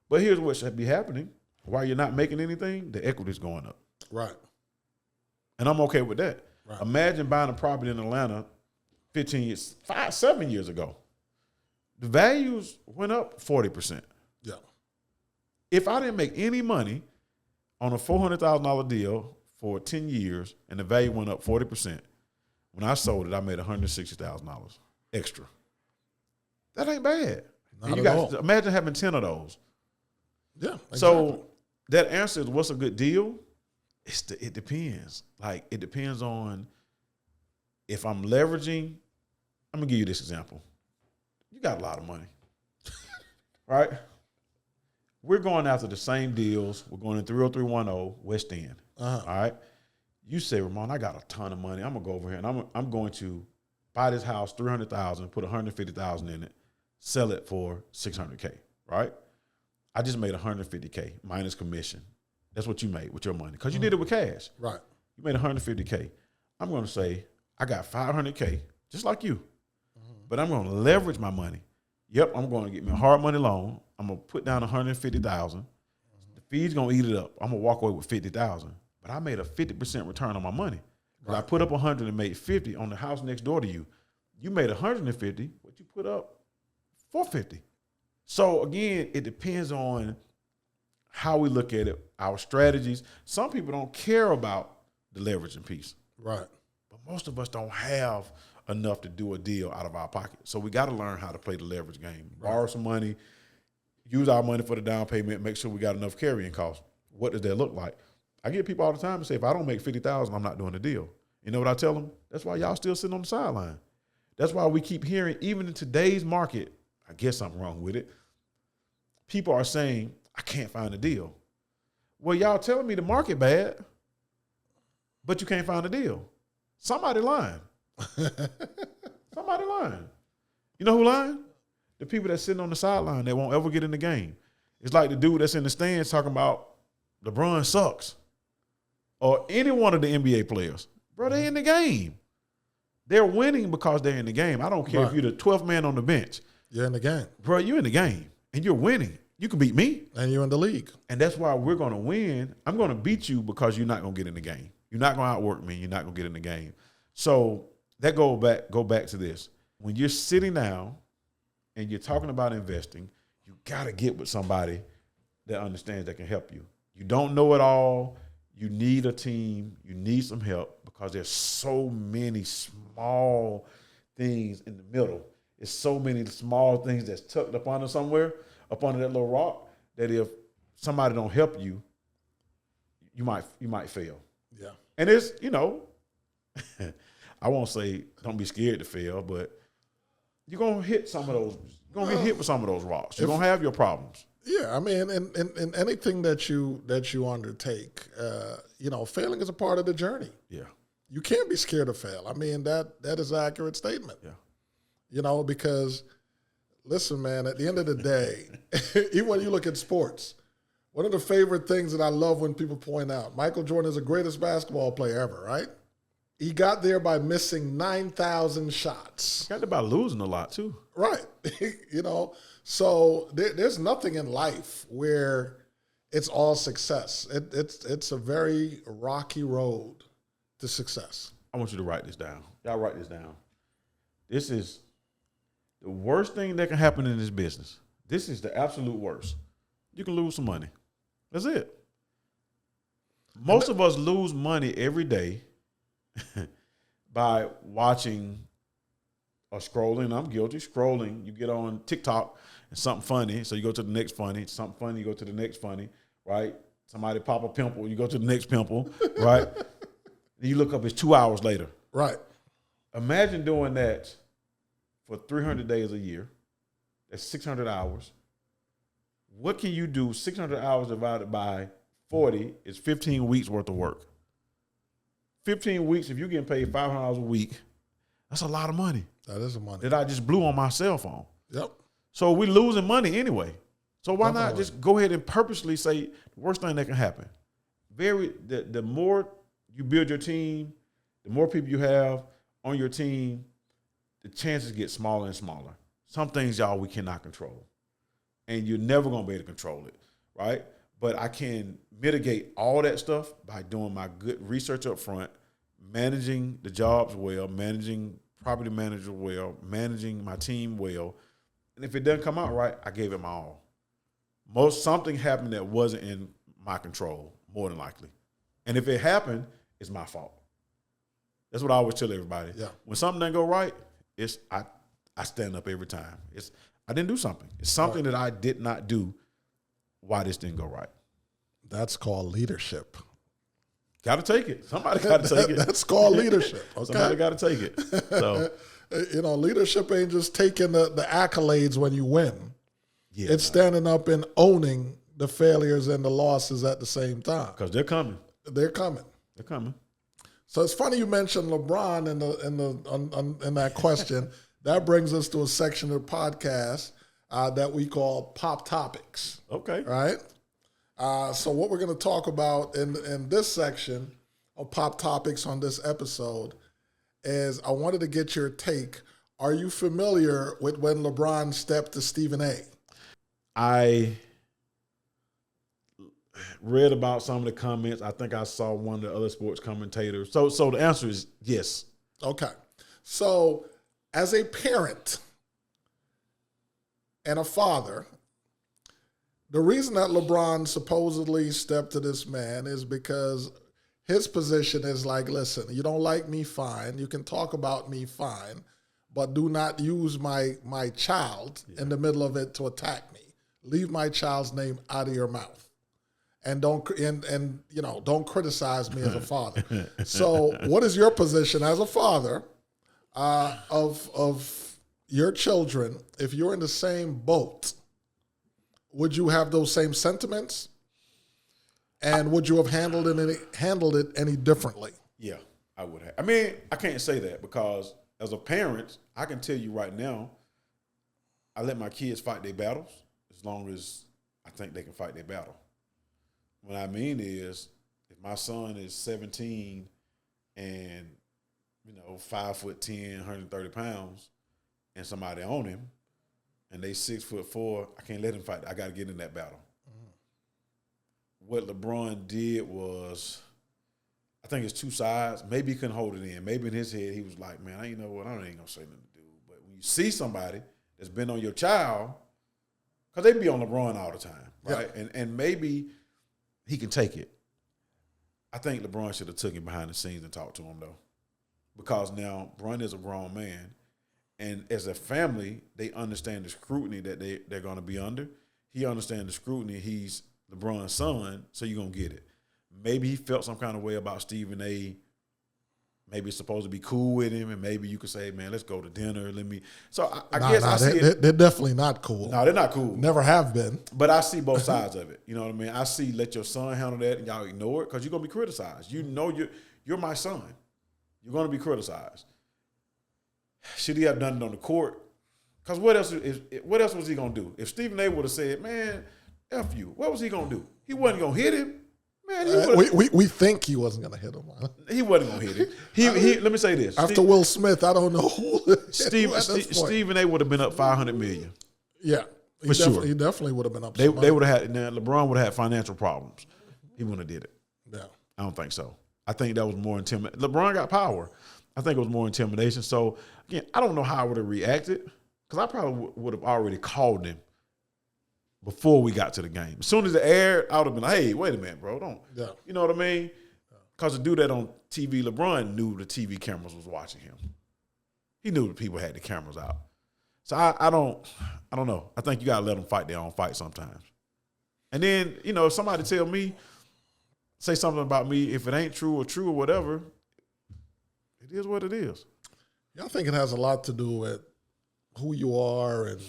But here's what should be happening. While you're not making anything, the equity's going up. Right. And I'm okay with that. Right. Imagine buying a property in Atlanta 7 years ago. The values went up 40%. Yeah. If I didn't make any money on a $400,000 deal for 10 years and the value went up 40%, when I sold it, I made $160,000 extra. That ain't bad. Not at all. Imagine having 10 of those. Yeah. Exactly. So that answer is, what's a good deal? It depends. Like, it depends on if I'm leveraging. I'm going to give you this example. You got a lot of money, right? We're going after the same deals. We're going in 30310 West End. All right. You say, Ramon, I got a ton of money. I'm going to go over here and I'm going to buy this house, $300,000, put $150,000 in it, sell it for $600K, right? I just made $150K minus commission. That's what you made with your money because you did it with cash. Right. You made $150K. I'm going to say I got $500K, just like you, but I'm going to leverage my money. Yep, I'm going to get me a hard money loan. I'm going to put down $150,000. The fee's going to eat it up. I'm going to walk away with $50,000. But I made a 50% return on my money. Right. I put up 100 and made 50 on the house next door to you. You made 150, but you put up 450. So again, it depends on how we look at it, our strategies. Some people don't care about the leveraging piece. Right. But most of us don't have enough to do a deal out of our pocket. So we got to learn how to play the leverage game. Right. Borrow some money, use our money for the down payment, make sure we got enough carrying costs. What does that look like? I get people all the time to say, if I don't make $50,000, I'm not doing the deal. You know what I tell them? That's why y'all still sitting on the sideline. That's why we keep hearing, even in today's market, I guess something wrong with it, people are saying, I can't find a deal. Well, y'all telling me the market bad, but you can't find a deal. Somebody lying. Somebody lying. You know who lying? The people that's sitting on the sideline that won't ever get in the game. It's like the dude that's in the stands talking about LeBron sucks. Or any one of the NBA players. Bro, they in the game. They're winning because they're in the game. I don't care if you're the 12th man on the bench. You're in the game. Bro, you're in the game, and you're winning. You can beat me. And you're in the league. And that's why we're going to win. I'm going to beat you because you're not going to get in the game. You're not going to outwork me. You're not going to get in the game. So that go back to this. When you're sitting down and you're talking about investing, you got to get with somebody that understands, that can help you. You don't know it all. You need a team. You need some help because there's so many small things in the middle. It's so many small things that's tucked up under somewhere, up under that little rock, that if somebody don't help you, you might fail. Yeah. And it's, I won't say don't be scared to fail, but you're going to hit some of those. You're going to get hit with some of those rocks. You're going to have your problems. Yeah, I mean, in anything that you undertake, failing is a part of the journey. Yeah. You can't be scared to fail. I mean, that is an accurate statement. Yeah. Because, listen, man, at the end of the day, even when you look at sports, one of the favorite things that I love when people point out, Michael Jordan is the greatest basketball player ever, right? He got there by missing 9,000 shots. Got there by losing a lot, too. Right. So there's nothing in life where it's all success. It's a very rocky road to success. I want you to write this down. Y'all write this down. This is the worst thing that can happen in this business. This is the absolute worst. You can lose some money. That's it. Most of us lose money every day by watching or scrolling. I'm guilty. Scrolling. You get on TikTok and something funny, so you go to the next funny. Something funny, you go to the next funny, right? Somebody pop a pimple, you go to the next pimple, right? And you look up, it's 2 hours later. Right. Imagine doing that for 300 days a year. That's 600 hours. What can you do? 600 hours divided by 40 is 15 weeks worth of work. 15 weeks, if you're getting paid $500 a week, that's a lot of money. That is a money. That I just blew on my cell phone. Yep. So we're losing money anyway. So why not just go ahead and purposely say the worst thing that can happen? The more you build your team, the more people you have on your team, the chances get smaller and smaller. Some things, y'all, we cannot control. And you're never going to be able to control it, right? But I can mitigate all that stuff by doing my good research up front, managing the jobs well, managing property manager well, managing my team well. And if it doesn't come out right, I gave it my all. Something happened that wasn't in my control, more than likely. And if it happened, it's my fault. That's what I always tell everybody. Yeah. When something doesn't go right, I stand up every time. I didn't do something. It's something that I did not do. Why this didn't go right? That's called leadership. Got to take it. Somebody got to take it. That's called leadership. Okay? Somebody got to take it. So, leadership ain't just taking the accolades when you win. Yeah, it's standing up and owning the failures and the losses at the same time. Because they're coming. They're coming. They're coming. So it's funny you mentioned LeBron in that question. That brings us to a section of the podcast that we call Pop Topics. Okay. Right? So what we're going to talk about in this section of Pop Topics on this episode is I wanted to get your take. Are you familiar with when LeBron stepped to Stephen A? I read about some of the comments. I think I saw one of the other sports commentators. So the answer is yes. Okay. So as a parent and a father, the reason that LeBron supposedly stepped to this man is because his position is like, listen, you don't like me, fine. You can talk about me, fine. But do not use my child in the middle of it to attack me. Leave my child's name out of your mouth. And don't criticize me as a father. So what is your position as a father of your children? If you're in the same boat, would you have those same sentiments? And would you have handled it any differently? Yeah, I would have. I mean, I can't say that because as a parent, I can tell you right now, I let my kids fight their battles as long as I think they can fight their battle. What I mean is, if my son is 17 and 5'10", 130 pounds, and somebody on him, and they 6'4", I can't let him fight. I got to get in that battle. What LeBron did was, I think it's two sides. Maybe he couldn't hold it in. Maybe in his head he was like, man, you know what, I ain't going to say nothing to do. But when you see somebody that's been on your child, because they be on LeBron all the time, right? Yeah. And maybe he can take it. I think LeBron should have took him behind the scenes and talked to him, though. Because now Bron is a grown man. And as a family, they understand the scrutiny that they're going to be under. He understands the scrutiny. He's LeBron's son, so you're going to get it. Maybe he felt some kind of way about Stephen A. Maybe it's supposed to be cool with him, and maybe you could say, man, let's go to dinner. So I guess I see it. They're definitely not cool. No, they're not cool. Never have been. But I see both sides of it. You know what I mean? I see let your son handle that, and y'all ignore it because you're going to be criticized. You know you're my son. You're going to be criticized. Should he have done it on the court? Because what else was he going to do? If Stephen A. would have said, man, F you, what was he going to do? He wasn't going to hit him. Man, we think he wasn't going to hit him. Huh? He wasn't going to hit him. He let me say this. After Will Smith, I don't know who. Stephen A. would have been up $500 million. Yeah. For sure. He definitely would have been up. They would have had, now LeBron would have had financial problems. He wouldn't have did it. Yeah. I don't think so. I think that was more intimidation. LeBron got power. I think it was more intimidation. So, again, I don't know how I would have reacted because I probably would have already called him before we got to the game. As soon as it aired, I would have been like, hey, wait a minute, bro. Don't. Yeah. You know what I mean? Because to do that on TV, LeBron knew the TV cameras was watching him. He knew that people had the cameras out. So I don't know. I think you got to let them fight their own fight sometimes. And then, if somebody say something about me, if it ain't true or whatever, it is what it is. Yeah, I think it has a lot to do with who you are and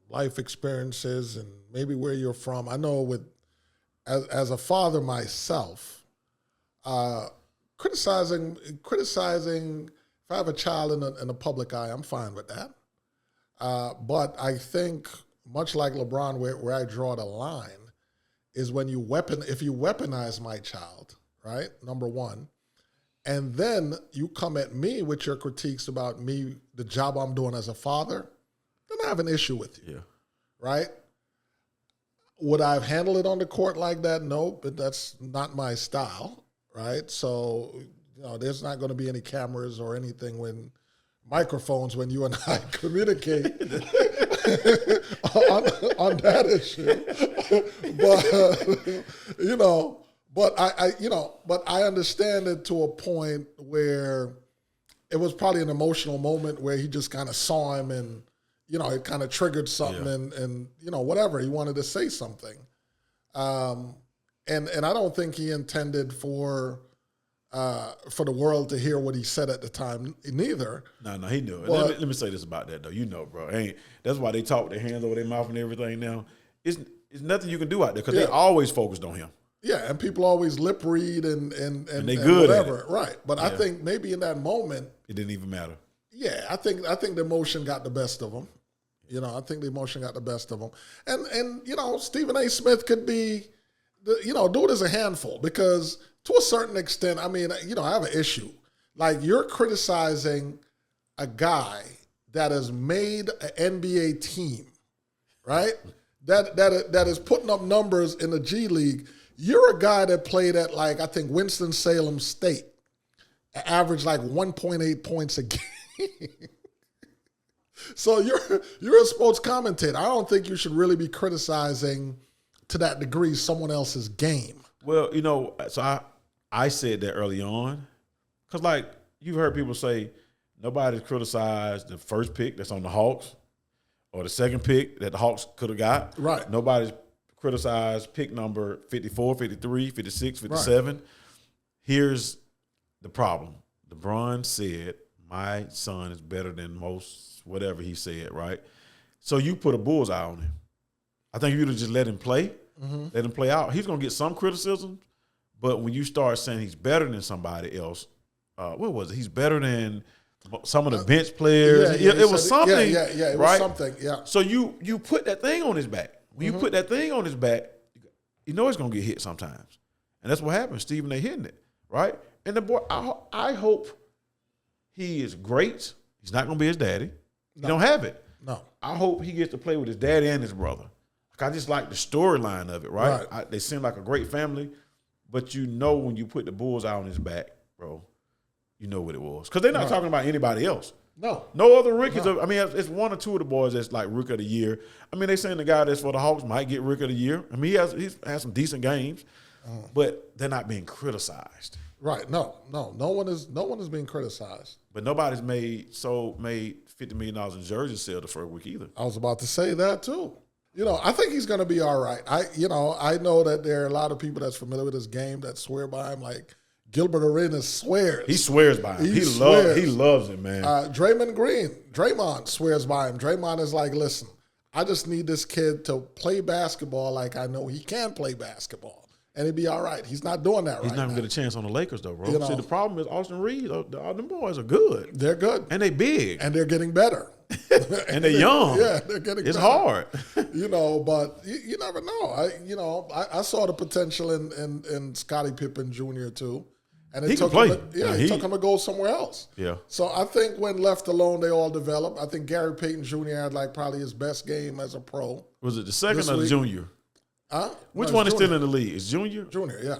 life experiences and maybe where you're from. I know as a father myself, criticizing, if I have a child in the public eye, I'm fine with that. But I think, much like LeBron, where I draw the line is when if you weaponize my child, right, number one, and then you come at me with your critiques about me, the job I'm doing as a father, then I have an issue with you. Yeah. Right? Would I have handled it on the court like that? No, but that's not my style, right? So, there's not going to be any cameras or anything microphones when you and I communicate on that issue. But I understand it to a point where it was probably an emotional moment where he just kind of saw him and, it kind of triggered something and whatever. He wanted to say something. And I don't think he intended for the world to hear what he said at the time, neither. No, he knew it. Let me say this about that, though. Bro. That's why they talk with their hands over their mouth and everything now. It's nothing you can do out there because they always focused on him. Yeah, and people always lip read and they good whatever. At it. Right. But I think maybe in that moment. It didn't even matter. Yeah, I think the emotion got the best of him. You know, I think the emotion got the best of him. And you know, Stephen A. Smith could be, dude is a handful because to a certain extent, I mean, you know, I have an issue. Like, you're criticizing a guy that has made an NBA team, right? That is putting up numbers in the G League. You're a guy that played at, like, I think Winston-Salem State, averaged like 1.8 points a game. So you're a sports commentator. I don't think you should really be criticizing to that degree someone else's game. Well, you know, so I said that early on because, like, you've heard people say nobody's criticized the first pick that's on the Hawks or the second pick that the Hawks could have got. Right. Nobody's criticized pick number 54, 53, 56, 57. Right. Here's the problem. LeBron said, my son is better than most, whatever he said, right? So you put a bullseye on him. I think if you'd have just let him play, let him play out, he's going to get some criticism. But when you start saying he's better than somebody else, what was it? He's better than some of the bench players. It was something. Yeah, it was something, yeah. So you put that thing on his back. When you put that thing on his back, you know it's going to get hit sometimes. And that's what happened. Stephen A. hitting it, right? And the boy, I hope he is great. He's not going to be his daddy. No. He don't have it. No. I hope he gets to play with his daddy and his brother. Like, I just like the storyline of it, right? They seem like a great family. But you know when you put the bullseye on his back, bro, you know what it was. Because they're not talking about anybody else. No other rookies. No. I mean, it's one or two of the boys that's like Rookie of the Year. I mean, they saying the guy that's for the Hawks might get Rookie of the Year. I mean, he's had some decent games, but they're not being criticized. Right. No one is being criticized. But nobody's made $50 million in jersey sale the first week either. I was about to say that too. You know, I think he's going to be all right. I know that there are a lot of people that's familiar with his game that swear by him, like Gilbert Arenas swears. He swears by him. He loves him, man. Draymond swears by him. Draymond is like, listen, I just need this kid to play basketball like I know he can play basketball. And he'd be all right. He's not doing that right now. He's not going to get a chance on the Lakers, though, bro. See, the problem is Austin Reeves, all them boys are good. They're good. And they big. And they're getting better. And they're young. Yeah, they're getting better. It's hard. But you never know. I saw the potential in Scottie Pippen Jr. too. And it took him to go somewhere else. Yeah. So I think when left alone, they all developed. I think Gary Payton Jr. had like probably his best game as a pro. Was it the second or the junior? Which one is junior. still in the league? Is junior? Junior, yeah.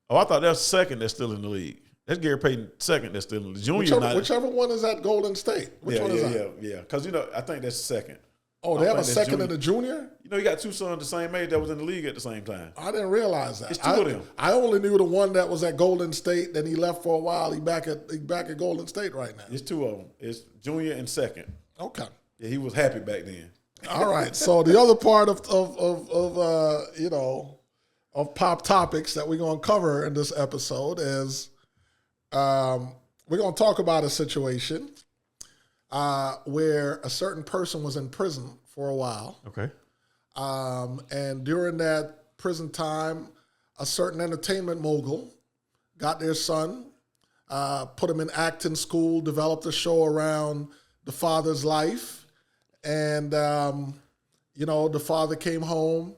Oh, I thought that's second that's still in the league. That's Gary Payton second that's still in the junior. Whichever one is at Golden State. Which one is that? Yeah. Because, I think that's second. Oh, they have a second in the junior? You got two sons the same age that was in the league at the same time. I didn't realize that. It's two of them. I only knew the one that was at Golden State, then he left for a while. He back at Golden State right now. It's two of them. It's junior and second. Okay. Yeah, he was happy back then. All right. So the other part of pop topics that we're going to cover in this episode is we're going to talk about a situation where a certain person was in prison for a while. Okay. And during that prison time, a certain entertainment mogul got their son, put him in acting school, developed a show around the father's life. And, the father came home.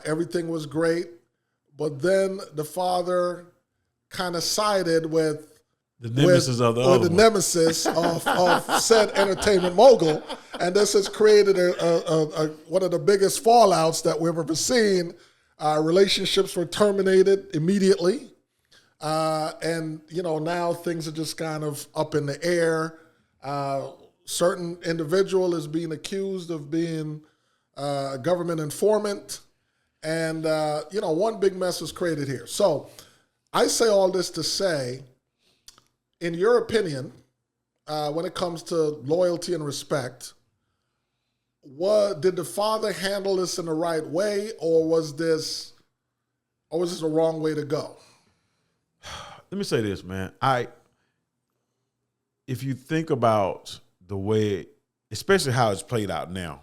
Everything was great. But then the father kind of sided with the nemesis of said entertainment mogul. And this has created a one of the biggest fallouts that we've ever seen. Relationships were terminated immediately. And now things are just kind of up in the air. Certain individual is being accused of being a government informant. And, one big mess was created here. So I say all this to say, in your opinion, when it comes to loyalty and respect, did the father handle this in the right way, or was this a wrong way to go? Let me say this, man. If you think about the way, especially how it's played out now,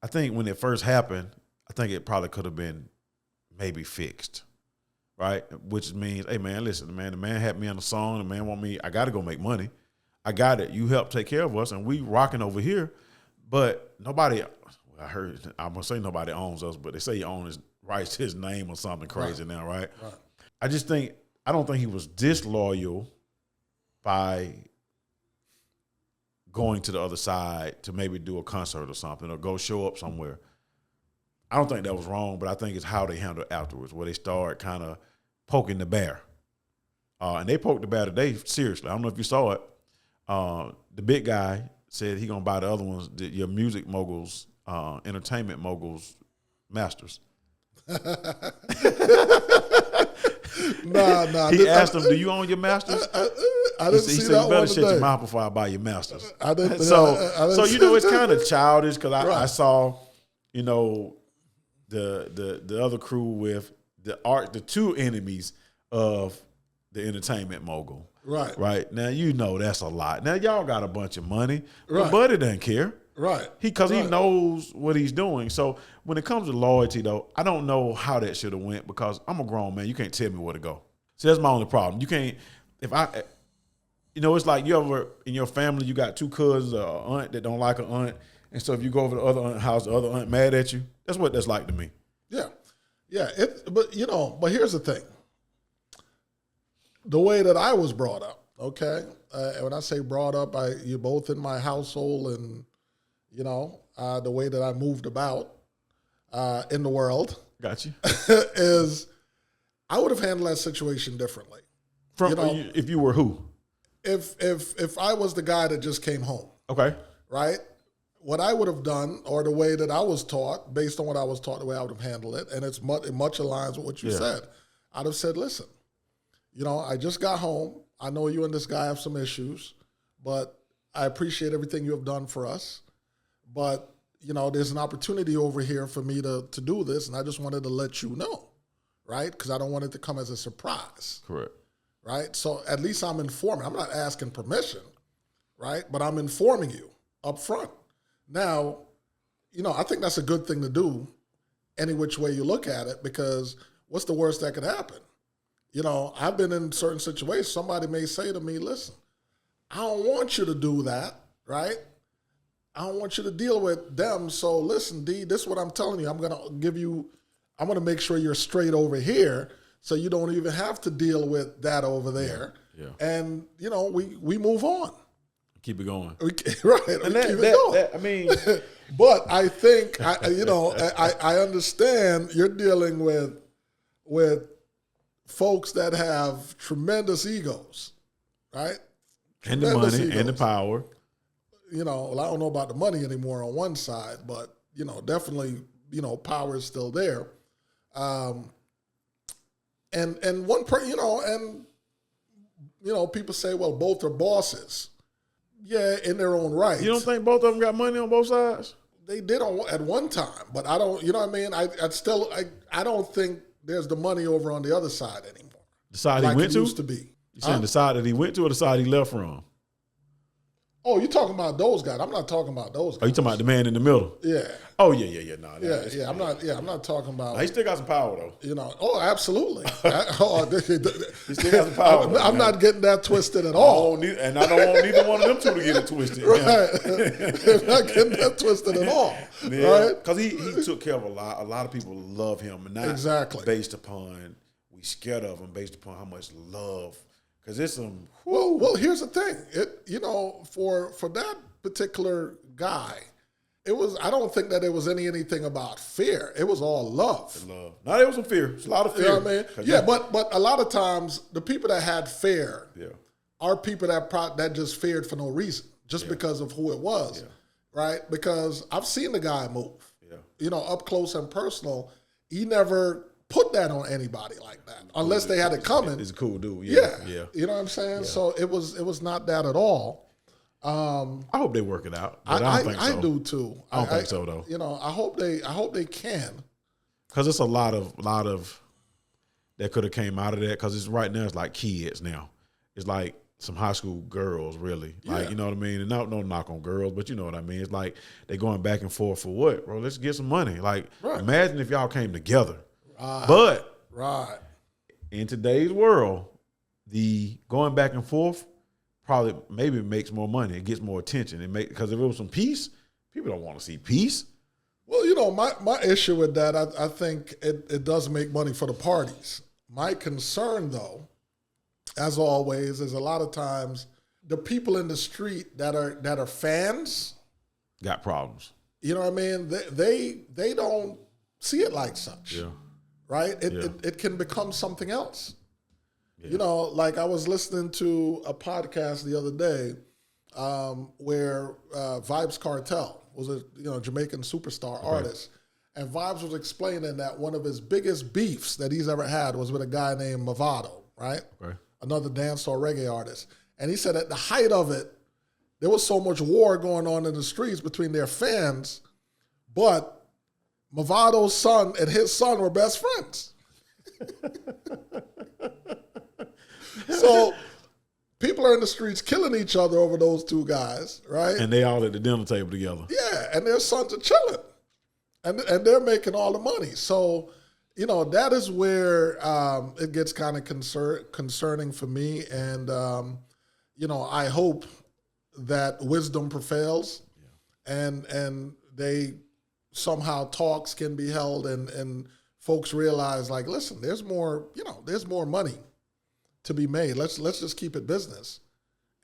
I think when it first happened, I think it probably could have been maybe fixed, right? Which means, hey, man, listen, man, the man had me on the song. The man want me. I got to go make money. I got it. You help take care of us, and we rocking over here. But nobody, I'm gonna say nobody owns us, but they say he writes his name or something crazy now, right? Right. I don't think he was disloyal by going to the other side to maybe do a concert or something or go show up somewhere. I don't think that was wrong, but I think it's how they handle it afterwards, where they start kind of poking the bear. And they poked the bear today, seriously. I don't know if you saw it. The big guy said he going to buy the other ones, your music moguls, entertainment moguls, masters. Nah. He asked him, "Do you own your masters?" I didn't see he said, that "You better one shut today. your mouth before I buy your masters." I didn't So you know, it's kind of childish because Right. I saw, you know, the other crew with the two enemies of the entertainment mogul. Right. Now, you know that's a lot. Now, y'all got a bunch of money, but Buddy doesn't care. Right. Because he knows what he's doing. So when it comes to loyalty, though, I don't know how that should have went because I'm a grown man. You can't tell me where to go. So that's my only problem. You can't, it's like you ever, in your family, you got two cousins or an aunt that don't like an aunt. And so if you go over to the other aunt's house, the other aunt mad at you. That's what that's like to me. Yeah. Yeah. But here's the thing. The way that I was brought up, okay? When I say brought up, you're both in my household and, the way that I moved about in the world. Got you. is I would have handled that situation differently. If you were who? If I was the guy that just came home. Okay. Right? What I would have done, or the way that I was taught, based on what I was taught, the way I would have handled it, and it much aligns with what you said, I'd have said, listen, I just got home. I know you and this guy have some issues, but I appreciate everything you have done for us. But, there's an opportunity over here for me to do this, and I just wanted to let you know, right? Because I don't want it to come as a surprise. Correct. Right? So at least I'm informing. I'm not asking permission, right? But I'm informing you up front. Now, I think that's a good thing to do any which way you look at it, because what's the worst that could happen? I've been in certain situations. Somebody may say to me, listen, I don't want you to do that, right? I don't want you to deal with them. So listen, D, this is what I'm telling you. I'm going to make sure you're straight over here so you don't even have to deal with that over there. Yeah. And, we move on. Keep it going. Right. And keep it going. But I think, I understand you're dealing with folks that have tremendous egos, right? And the money and the power. Well, I don't know about the money anymore on one side, but, definitely, power is still there. And one people say, well, both are bosses. Yeah, in their own right. You don't think both of them got money on both sides? They did at one time, but I don't, I don't think there's the money over on the other side anymore. The side like he went it to? used to be. You saying the side that he went to or the side he left from? Oh, you're talking about those guys. I'm not talking about those guys. Oh, you talking about the man in the middle? Yeah. Oh, yeah. Nah, I'm not talking about. He still got some power, though. Oh, absolutely. He still got some power. I'm not getting that twisted at all. And I don't want neither one of them two to get it twisted. Right. I'm not getting that twisted at all. Yeah. Right? Because he took care of a lot. A lot of people love him. And not exactly. based upon, we scared of him, based upon how much love. Because it's some. Well, here's the thing. For that particular guy, I don't think that it was anything about fear. It was all love. Love. No, there was some fear. It's a lot of fear. You know what I mean? Yeah, but a lot of times the people that had fear are people that just feared for no reason, just because of who it was, right? Because I've seen the guy move, up close and personal. He never put that on anybody like that, unless they had it coming. He's a cool dude. Yeah. You know what I'm saying? Yeah. So it was not that at all. I hope they work it out. But I don't think so. I do too. I don't think so though. I hope they can. Because it's a lot of that could have came out of that. Because right now it's like kids now. It's like some high school girls, really. Like, you know what I mean? And no knock on girls, but you know what I mean? It's like they going back and forth for what, bro? Let's get some money. Like, imagine if y'all came together. But in today's world, the going back and forth maybe makes more money. It gets more attention. Because if it was some peace, People don't want to see peace. Well, my issue with that, I think it does make money for the parties. My concern, though, as always, is a lot of times the people in the street that are fans got problems. You know what I mean? They don't see it like such. Yeah. Right? It can become something else. Yeah. Like I was listening to a podcast the other day where Vibes Cartel was a Jamaican superstar artist. And Vibes was explaining that one of his biggest beefs that he's ever had was with a guy named Mavado, right? Okay. Another dancehall reggae artist. And he said at the height of it, there was so much war going on in the streets between their fans, but Mavado's son and his son were best friends. So people are in the streets killing each other over those two guys, right? And they all at the dinner table together. Yeah, and their sons are chilling. And they're making all the money. So, that is where it gets kind of concerning for me. And, I hope that wisdom prevails and they somehow talks can be held and folks realize, like, listen, there's more money to be made. Let's just keep it business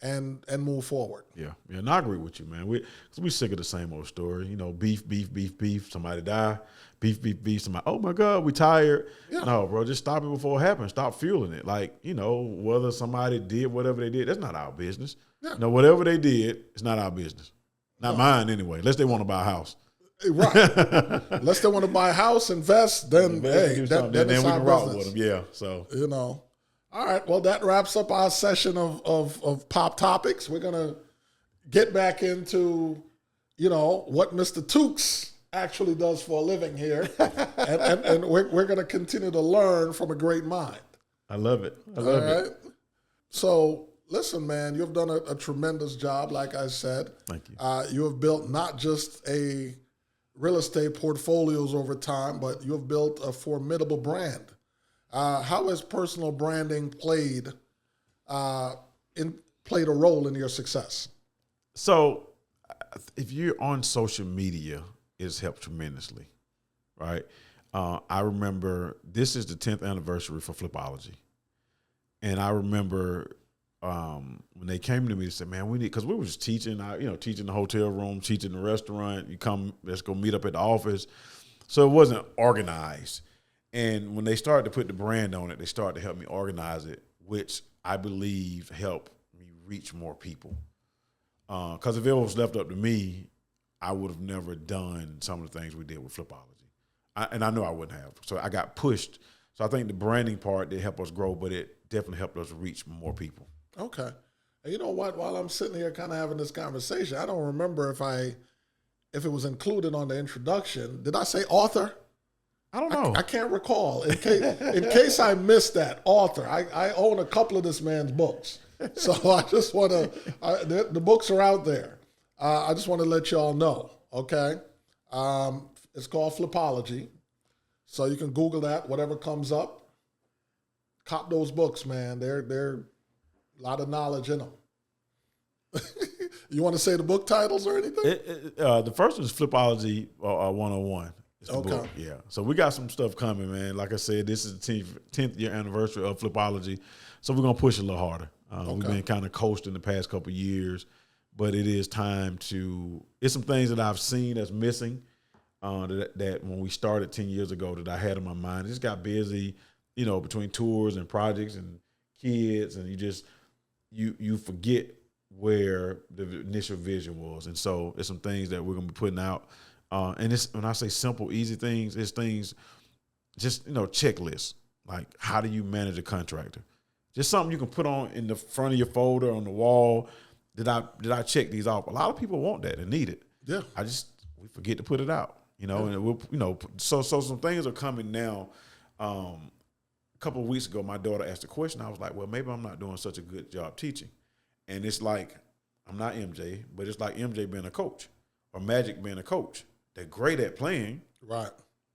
and move forward. Yeah, and I agree with you, man. We sick of the same old story. Beef. Somebody die. Beef. Somebody. Oh my God, we tired. Yeah. No, bro, just stop it before it happens. Stop fueling it. Like whether somebody did whatever they did, that's not our business. Yeah. Whatever they did, it's not our business. Not mine anyway. Unless they want to buy a house. Right. Unless they want to buy a house, invest, then then we can rock with them. Yeah. So All right, well, that wraps up our session of pop topics. We're going to get back into, what Mr. Tookes actually does for a living here. and we're going to continue to learn from a great mind. I love it. I love it. So, listen, man, you've done a tremendous job, like I said. Thank you. You have built not just a real estate portfolios over time, but you have built a formidable brand. How has personal branding played a role in your success? So, if you're on social media, it's helped tremendously, right? I remember this is the 10th anniversary for Flipology, and I remember when they came to me, they said, "Man, we need," because we were just teaching, teaching the hotel room, teaching the restaurant. You come, let's go meet up at the office. So it wasn't organized. And when they started to put the brand on it, they started to help me organize it, which I believe helped me reach more people. Because if it was left up to me, I would have never done some of the things we did with Flipology. And I know I wouldn't have. So I got pushed. So I think the branding part did help us grow, but it definitely helped us reach more people. Okay. And you know what? While I'm sitting here kind of having this conversation, I don't remember if it was included on the introduction. Did I say author? I don't know. I can't recall. In case I missed that, author. I own a couple of this man's books. So I just want to, the books are out there. I just want to let y'all know, okay? It's called Flipology. So you can Google that, whatever comes up. Cop those books, man. They're a lot of knowledge in them. You want to say the book titles or anything? The first one is Flipology 101. Okay. Book. Yeah. So we got some stuff coming, man. Like I said, this is the 10th year anniversary of Flipology. So we're going to push it a little harder. We've been kind of coasting the past couple of years, but it is time to, it's some things that I've seen that's missing that when we started 10 years ago that I had in my mind. It just got busy, between tours and projects and kids, and you forget where the initial vision was. And so it's some things that we're going to be putting out. And it's, when I say simple, easy things, it's things, just, checklists. Like, how do you manage a contractor? Just something you can put on in the front of your folder on the wall. Did I check these off? A lot of people want that and need it. Yeah. We forget to put it out, and we'll, so some things are coming now. A couple of weeks ago, my daughter asked a question. I was like, well, maybe I'm not doing such a good job teaching. And it's like, I'm not MJ, but it's like MJ being a coach or Magic being a coach. They're great at playing. Right.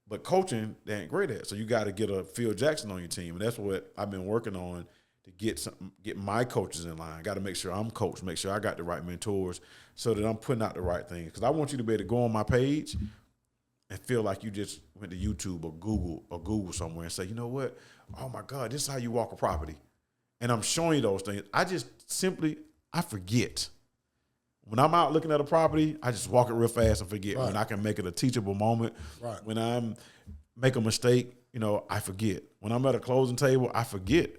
But coaching, they ain't great at. So you got to get a Phil Jackson on your team. And that's what I've been working on, to get my coaches in line. Got to make sure I'm coached, make sure I got the right mentors so that I'm putting out the right things. Because I want you to be able to go on my page and feel like you just went to YouTube or Google somewhere and say, you know what? Oh, my God, this is how you walk a property. And I'm showing you those things. I forget. When I'm out looking at a property, I just walk it real fast and forget. Right. When I can make it a teachable moment. Right. When I make a mistake, I forget. When I'm at a closing table, I forget.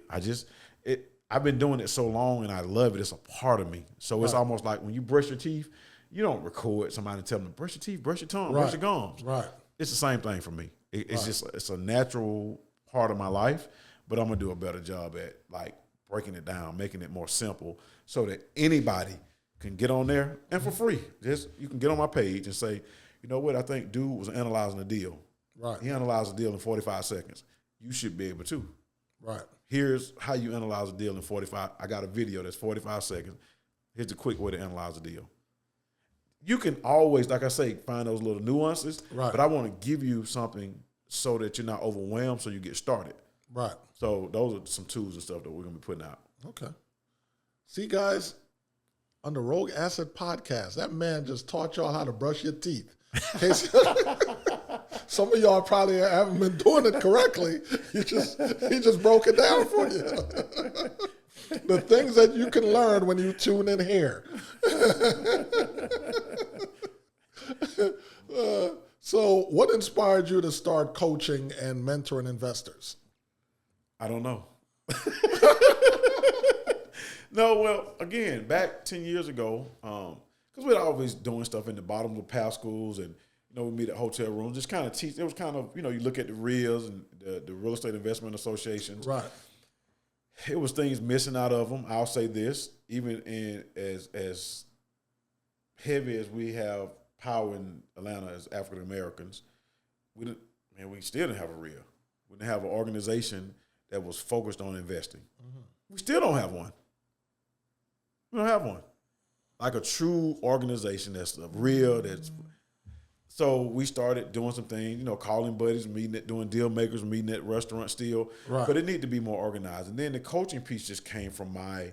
I've been doing it so long and I love it. It's a part of me. So it's almost like when you brush your teeth, you don't record somebody and tell them, brush your teeth, brush your tongue, brush your gums. Right. It's the same thing for me. It's a natural part of my life, but I'm going to do a better job at like breaking it down, making it more simple so that anybody can get on there and for free. You can get on my page and say, you know what, I think dude was analyzing a deal. Right. He analyzed a deal in 45 seconds. You should be able to. Right. Here's how you analyze a deal in 45. I got a video that's 45 seconds. Here's the quick way to analyze a deal. You can always, like I say, find those little nuances, right. But I want to give you something so that you're not overwhelmed so you get started. Right. So those are some tools and stuff that we're going to be putting out. Okay. See, guys, on the Rogue Asset Podcast, that man just taught y'all how to brush your teeth. Some of y'all probably haven't been doing it correctly. He just broke it down for you. The things that you can learn when you tune in here. So what inspired you to start coaching and mentoring investors? I don't know. No, well, again, back 10 years ago, because we're always doing stuff in the bottom of past schools and, we meet at hotel rooms, just kind of teach. It was kind of, you look at the RIAs and the Real Estate Investment Associations. Right. It was things missing out of them. I'll say this, even in as heavy as we have power in Atlanta as African Americans, we still didn't have a RIA. We didn't have an organization that was focused on investing. Mm-hmm. We still don't have one. We don't have one. Like a true organization that's a RIA that's. So we started doing some things, calling buddies, meeting at doing deal makers, meeting at restaurants still. Right. But it needed to be more organized. And then the coaching piece just came from my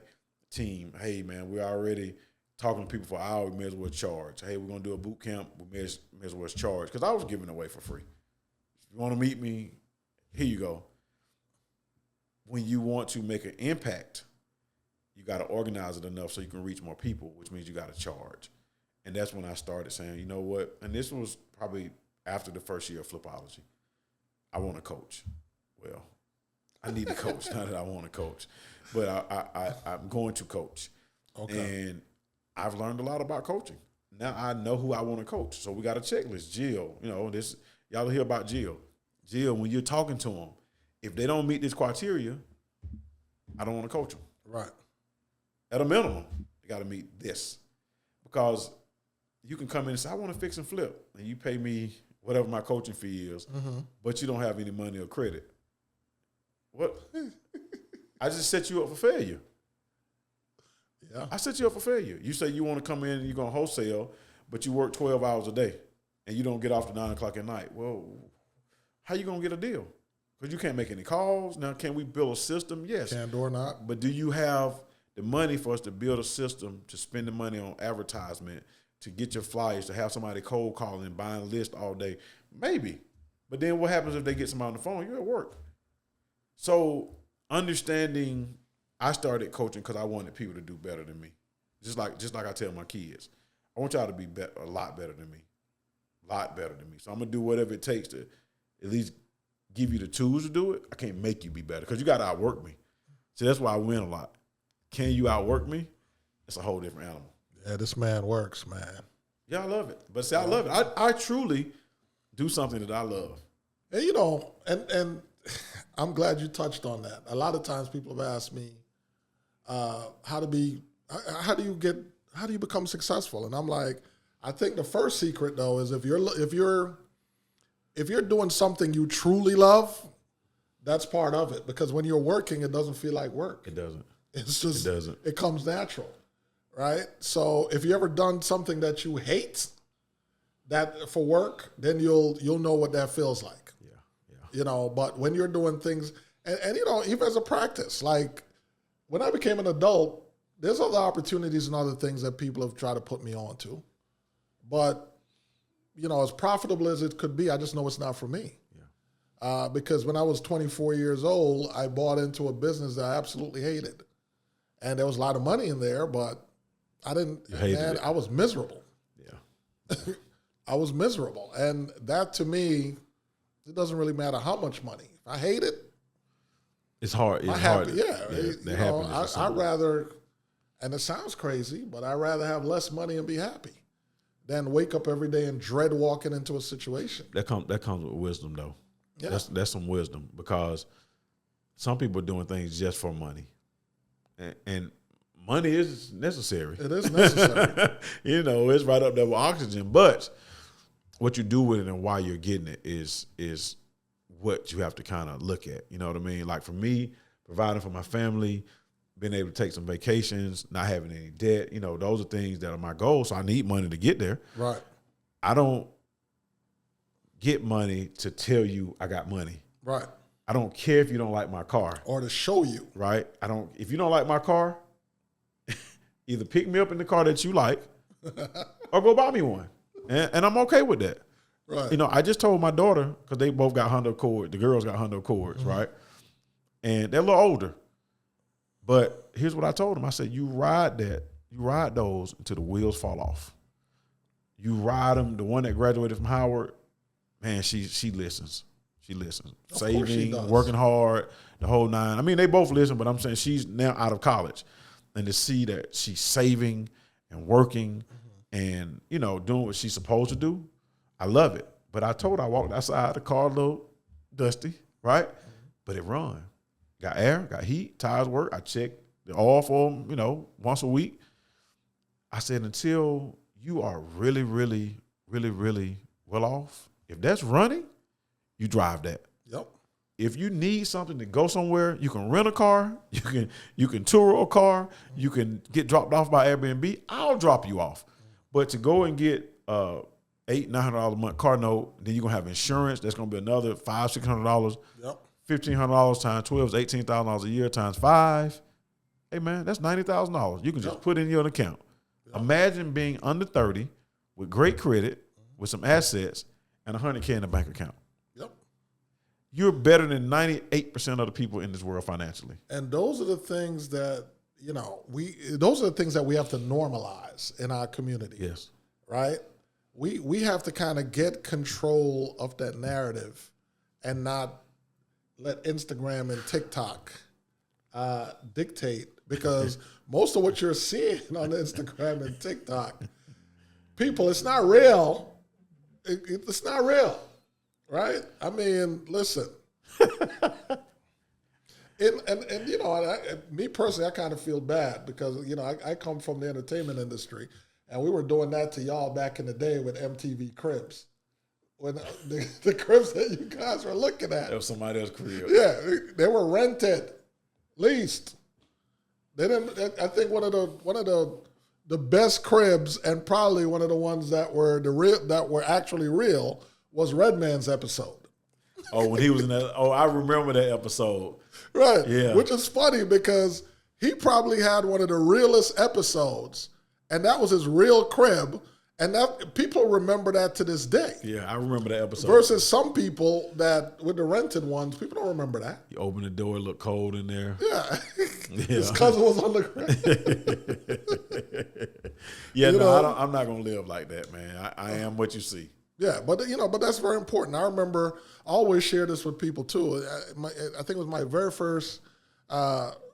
team. Hey, man, we're already talking to people for an hour. We may as well charge. Hey, we're going to do a boot camp. We may as well charge. Because I was giving away for free. If you want to meet me, here you go. When you want to make an impact, you got to organize it enough so you can reach more people, which means you got to charge. And that's when I started saying, you know what? And this was probably after the first year of Flipology. I want to coach. Well, I need to coach, not that I want to coach. But I'm going to coach. Okay. And I've learned a lot about coaching. Now I know who I want to coach. So we got a checklist. Jill, y'all hear about Jill. Jill, when you're talking to them, if they don't meet this criteria, I don't want to coach them. Right. At a minimum, they got to meet this. Because you can come in and say, I want to fix and flip. And you pay me whatever my coaching fee is, mm-hmm. but you don't have any money or credit. What? I just set you up for failure. Yeah. I set you up for failure. You say you want to come in and you're going to wholesale, but you work 12 hours a day and you don't get off to 9 o'clock at night. Well, how you going to get a deal? Because you can't make any calls. Now, can we build a system? Yes. Can or not. But do you have the money for us to build a system to spend the money on advertisement, to get your flyers, to have somebody cold calling, buying a list all day? Maybe. But then what happens if they get somebody on the phone? You're at work. So understanding, I started coaching because I wanted people to do better than me. Just like I tell my kids. I want y'all to be a lot better than me. A lot better than me. So I'm going to do whatever it takes to at least give you the tools to do it. I can't make you be better because you got to outwork me. So that's why I win a lot. Can you outwork me? It's a whole different animal. Yeah, this man works, man. Yeah, I love it. But see, I love it. I truly do something that I love. And and I'm glad you touched on that. A lot of times people have asked me how do you become successful? And I'm like, I think the first secret though is if you're doing something you truly love, that's part of it. Because when you're working, it doesn't feel like work. It doesn't. It's just, it doesn't. It comes natural, right? So if you ever done something that you hate that for work, then you'll know what that feels like. Yeah. But when you're doing things, and even as a practice, like when I became an adult, there's other opportunities and other things that people have tried to put me on to. But, as profitable as it could be, I just know it's not for me. Yeah. Because when I was 24 years old, I bought into a business that I absolutely hated. And there was a lot of money in there, but I didn't, man, I was miserable. Yeah. I was miserable. And that to me, it doesn't really matter how much money. If I hate it, it's hard. It's hard. Yeah. I'd rather, and it sounds crazy, but I'd rather have less money and be happy than wake up every day and dread walking into a situation. That comes with wisdom, though. Yeah. That's some wisdom, because some people are doing things just for money. And money is necessary. It is necessary. It's right up there with oxygen. But what you do with it and why you're getting it is what you have to kind of look at. You know what I mean? Like for me, providing for my family, being able to take some vacations, not having any debt, those are things that are my goals. So I need money to get there. Right. I don't get money to tell you I got money. Right. I don't care if you don't like my car. Or to show you. Right? If you don't like my car, either pick me up in the car that you like or go buy me one. And I'm okay with that. Right. I just told my daughter, because they both got Honda Accord. The girls got Honda Accords, right? And they're a little older. But here's what I told them. I said, you ride those until the wheels fall off. You ride them. The one that graduated from Howard, man, she listens. She listens. Saving, working hard, the whole nine. I mean, they both listen, but I'm saying she's now out of college. And to see that she's saving and working and, doing what she's supposed to do, I love it. But I told her, I walked outside, the car a little dusty, right? But it run. Got air, got heat, tires work. I checked the oil for them, once a week. I said, until you are really, really, really, really well off, if that's running, you drive that. Yep. If you need something to go somewhere, you can rent a car, you can tour a car, you can get dropped off by Airbnb. I'll drop you off. But to go and get $800-900 a month car note, then you're gonna have insurance. That's gonna be another $500-600. Yep. $1,500 times 12 is $18,000 a year times 5. Hey man, that's $90,000. You can just put in your account. Yep. Imagine being under 30 with great credit, with some assets, and $100K in a bank account. Yep. You're better than 98% of the people in this world financially. And those are the things that those are the things that we have to normalize in our community. Yes. Right? We have to kind of get control of that narrative and not let Instagram and TikTok dictate, because most of what you're seeing on Instagram and TikTok, people, it's not real. It's not real, right? I mean, listen. Me personally, I kind of feel bad because, I come from the entertainment industry, and we were doing that to y'all back in the day with MTV Cribs. When the cribs that you guys were looking at. That was somebody else's crib. Yeah, they were rented, leased. They didn't. I think one of the best cribs, and probably one of the ones that were actually real, was Redman's episode. Oh, when he was in that. Oh, I remember that episode. Right. Yeah. Which is funny because he probably had one of the realest episodes, and that was his real crib. And that people remember that to this day. Yeah, I remember that episode. Versus some people that, with the rented ones, people don't remember that. You open the door, it looked cold in there. Yeah. His cousin was on the ground. Yeah, I'm not going to live like that, man. I am what you see. Yeah, but that's very important. I remember, I always share this with people too. I think it was my very first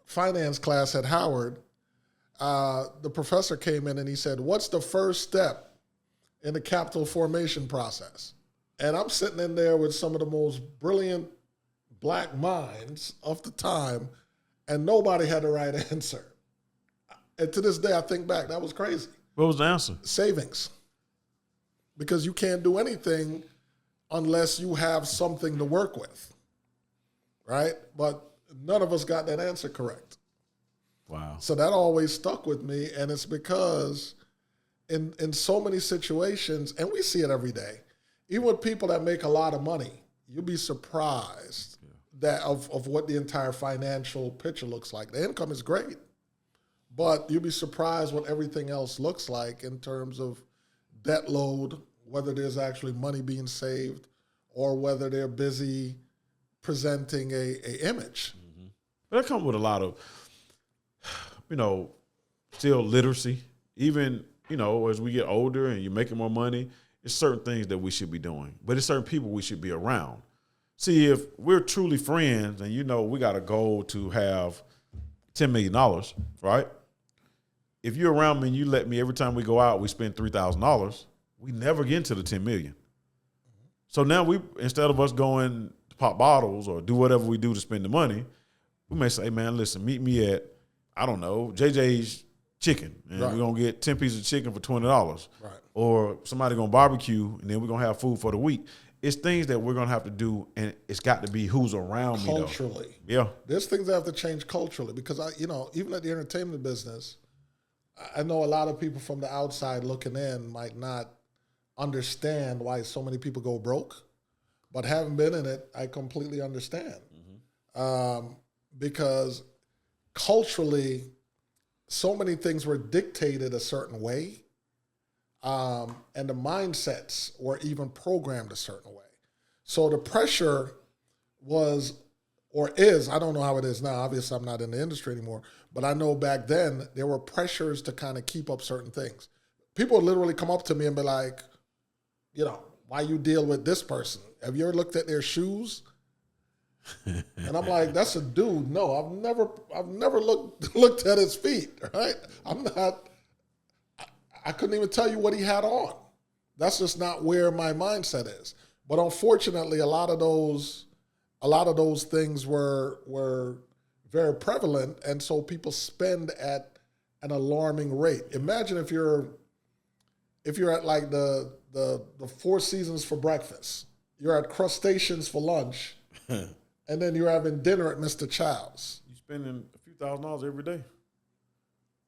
finance class at Howard. The professor came in and he said, "What's the first step in the capital formation process?" And I'm sitting in there with some of the most brilliant black minds of the time, and nobody had the right answer. And to this day, I think back, that was crazy. What was the answer? Savings. Because you can't do anything unless you have something to work with, right? But none of us got that answer correct. Wow. So that always stuck with me, and it's because in so many situations, and we see it every day, even with people that make a lot of money, you'll be surprised of what the entire financial picture looks like. The income is great, but you'll be surprised what everything else looks like in terms of debt load, whether there's actually money being saved or whether they're busy presenting a image. Mm-hmm. But that comes with a lot of, still literacy. Even, as we get older and you're making more money, it's certain things that we should be doing. But it's certain people we should be around. See, if we're truly friends and, we got a goal to have $10 million, right? If you're around me and you let me, every time we go out, we spend $3,000, we never get into the 10 million. So now instead of us going to pop bottles or do whatever we do to spend the money, we may say, hey, man, listen, meet me at, I don't know, JJ's Chicken. And we're going to get 10 pieces of chicken for $20. Right. Or somebody going to barbecue and then we're going to have food for the week. It's things that we're going to have to do, and it's got to be who's around me, though. Culturally. Yeah. There's things that have to change culturally because, even at the entertainment business, I know a lot of people from the outside looking in might not understand why so many people go broke, but having been in it, I completely understand. Mm-hmm. Because culturally, so many things were dictated a certain way, and the mindsets were even programmed a certain way. So the pressure was, or is, I don't know how it is now, obviously I'm not in the industry anymore, but I know back then there were pressures to kind of keep up certain things. People would literally come up to me and be like, why you deal with this person? Have you ever looked at their shoes? And I'm like, that's a dude. No, I've never looked at his feet, right? I couldn't even tell you what he had on. That's just not where my mindset is. But unfortunately, a lot of those things were very prevalent, and so people spend at an alarming rate. Imagine if you're at like the Four Seasons for breakfast, you're at Crustaceans for lunch, and then you're having dinner at Mr. Chow's. You're spending a few $1,000s every day.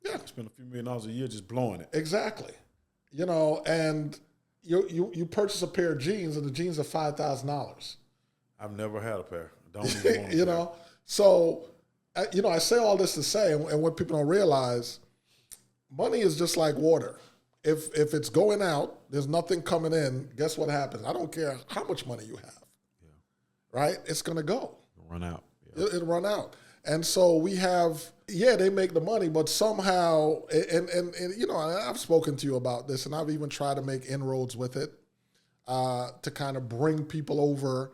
Yeah, spend a few $1 million a year just blowing it. Exactly. And you purchase a pair of jeans, and the jeans are $5,000. I've never had a pair. Don't even want a pair. So, I say all this to say, and what people don't realize, money is just like water. If it's going out, there's nothing coming in, guess what happens? I don't care how much money you have, right? It's going to go. It'll run out. Yeah. It'll run out. And so we have, they make the money, but somehow, and I've spoken to you about this, and I've even tried to make inroads with it to kind of bring people over,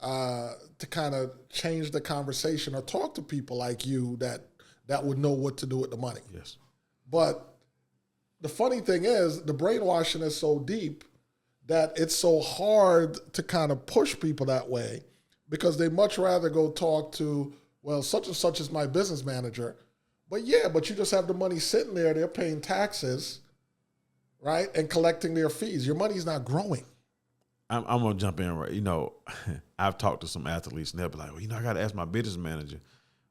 to kind of change the conversation or talk to people like you that would know what to do with the money. Yes. But the funny thing is, the brainwashing is so deep that it's so hard to kind of push people that way because they much rather go talk to, well, such and such is my business manager. But you just have the money sitting there. They're paying taxes, right, and collecting their fees. Your money's not growing. I'm going to jump in right. I've talked to some athletes, and they'll be like, well, I got to ask my business manager.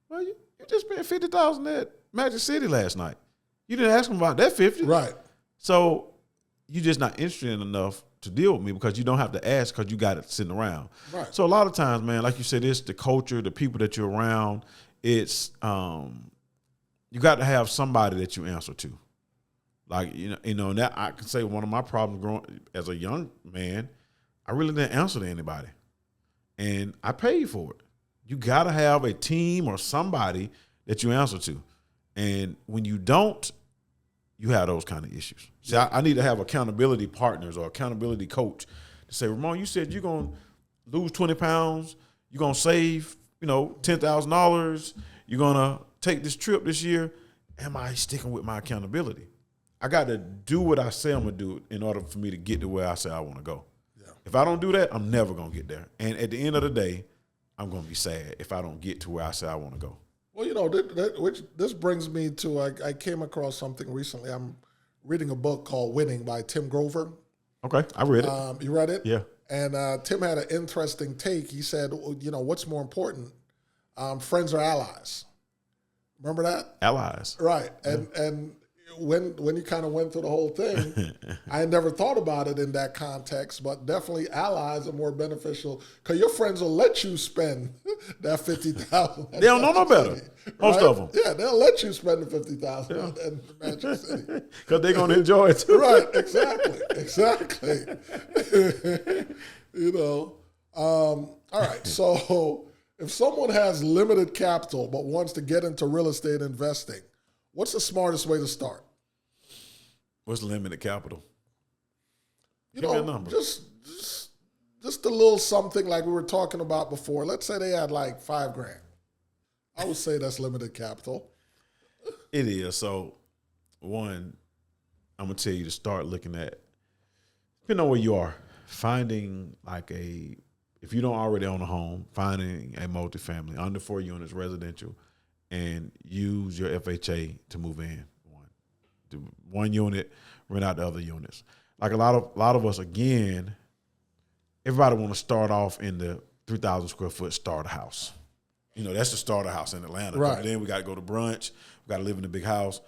Well, you just spent $50,000 at Magic City last night. You didn't ask them about that 50. Right. So you're just not interested enough to deal with me because you don't have to ask because you got it sitting around. Right. So a lot of times, man, like you said, it's the culture, the people that you're around. It's you got to have somebody that you answer to. Like, and that I can say one of my problems growing as a young man, I really didn't answer to anybody. And I paid for it. You got to have a team or somebody that you answer to. And when you don't, you have those kind of issues. See, I need to have accountability partners or accountability coach to say, Ramon, you said you're going to lose 20 pounds. You're going to save, $10,000. You're going to take this trip this year. Am I sticking with my accountability? I got to do what I say I'm going to do in order for me to get to where I say I want to go. Yeah. If I don't do that, I'm never going to get there. And at the end of the day, I'm going to be sad if I don't get to where I say I want to go. Well, this brings me to, I came across something recently. I'm reading a book called Winning by Tim Grover. Okay, I read it. You read it? Yeah. And Tim had an interesting take. He said, what's more important, friends or allies? Remember that? Allies. Right. And when you kind of went through the whole thing, I never thought about it in that context, but definitely allies are more beneficial because your friends will let you spend that $50,000. They don't know no better. Most of them. Yeah, they'll let you spend the $50,000 in Magic City because they're gonna enjoy it too. Right? Exactly. All right. So if someone has limited capital but wants to get into real estate investing, what's the smartest way to start? What's limited capital? Give me a number. Just a little something like we were talking about before. Let's say they had like $5,000. I would say that's limited capital. It is. So, one, I'm gonna tell you to start looking at, depending on where you are, finding if you don't already own a home, finding a multifamily under 4 units residential, and use your FHA to move in. Do one unit, rent out the other units. Like a lot of us, again, everybody want to start off in the 3,000 square foot starter house. That's the starter house in Atlanta. Right. Then we got to go to brunch. We got to live in a big house.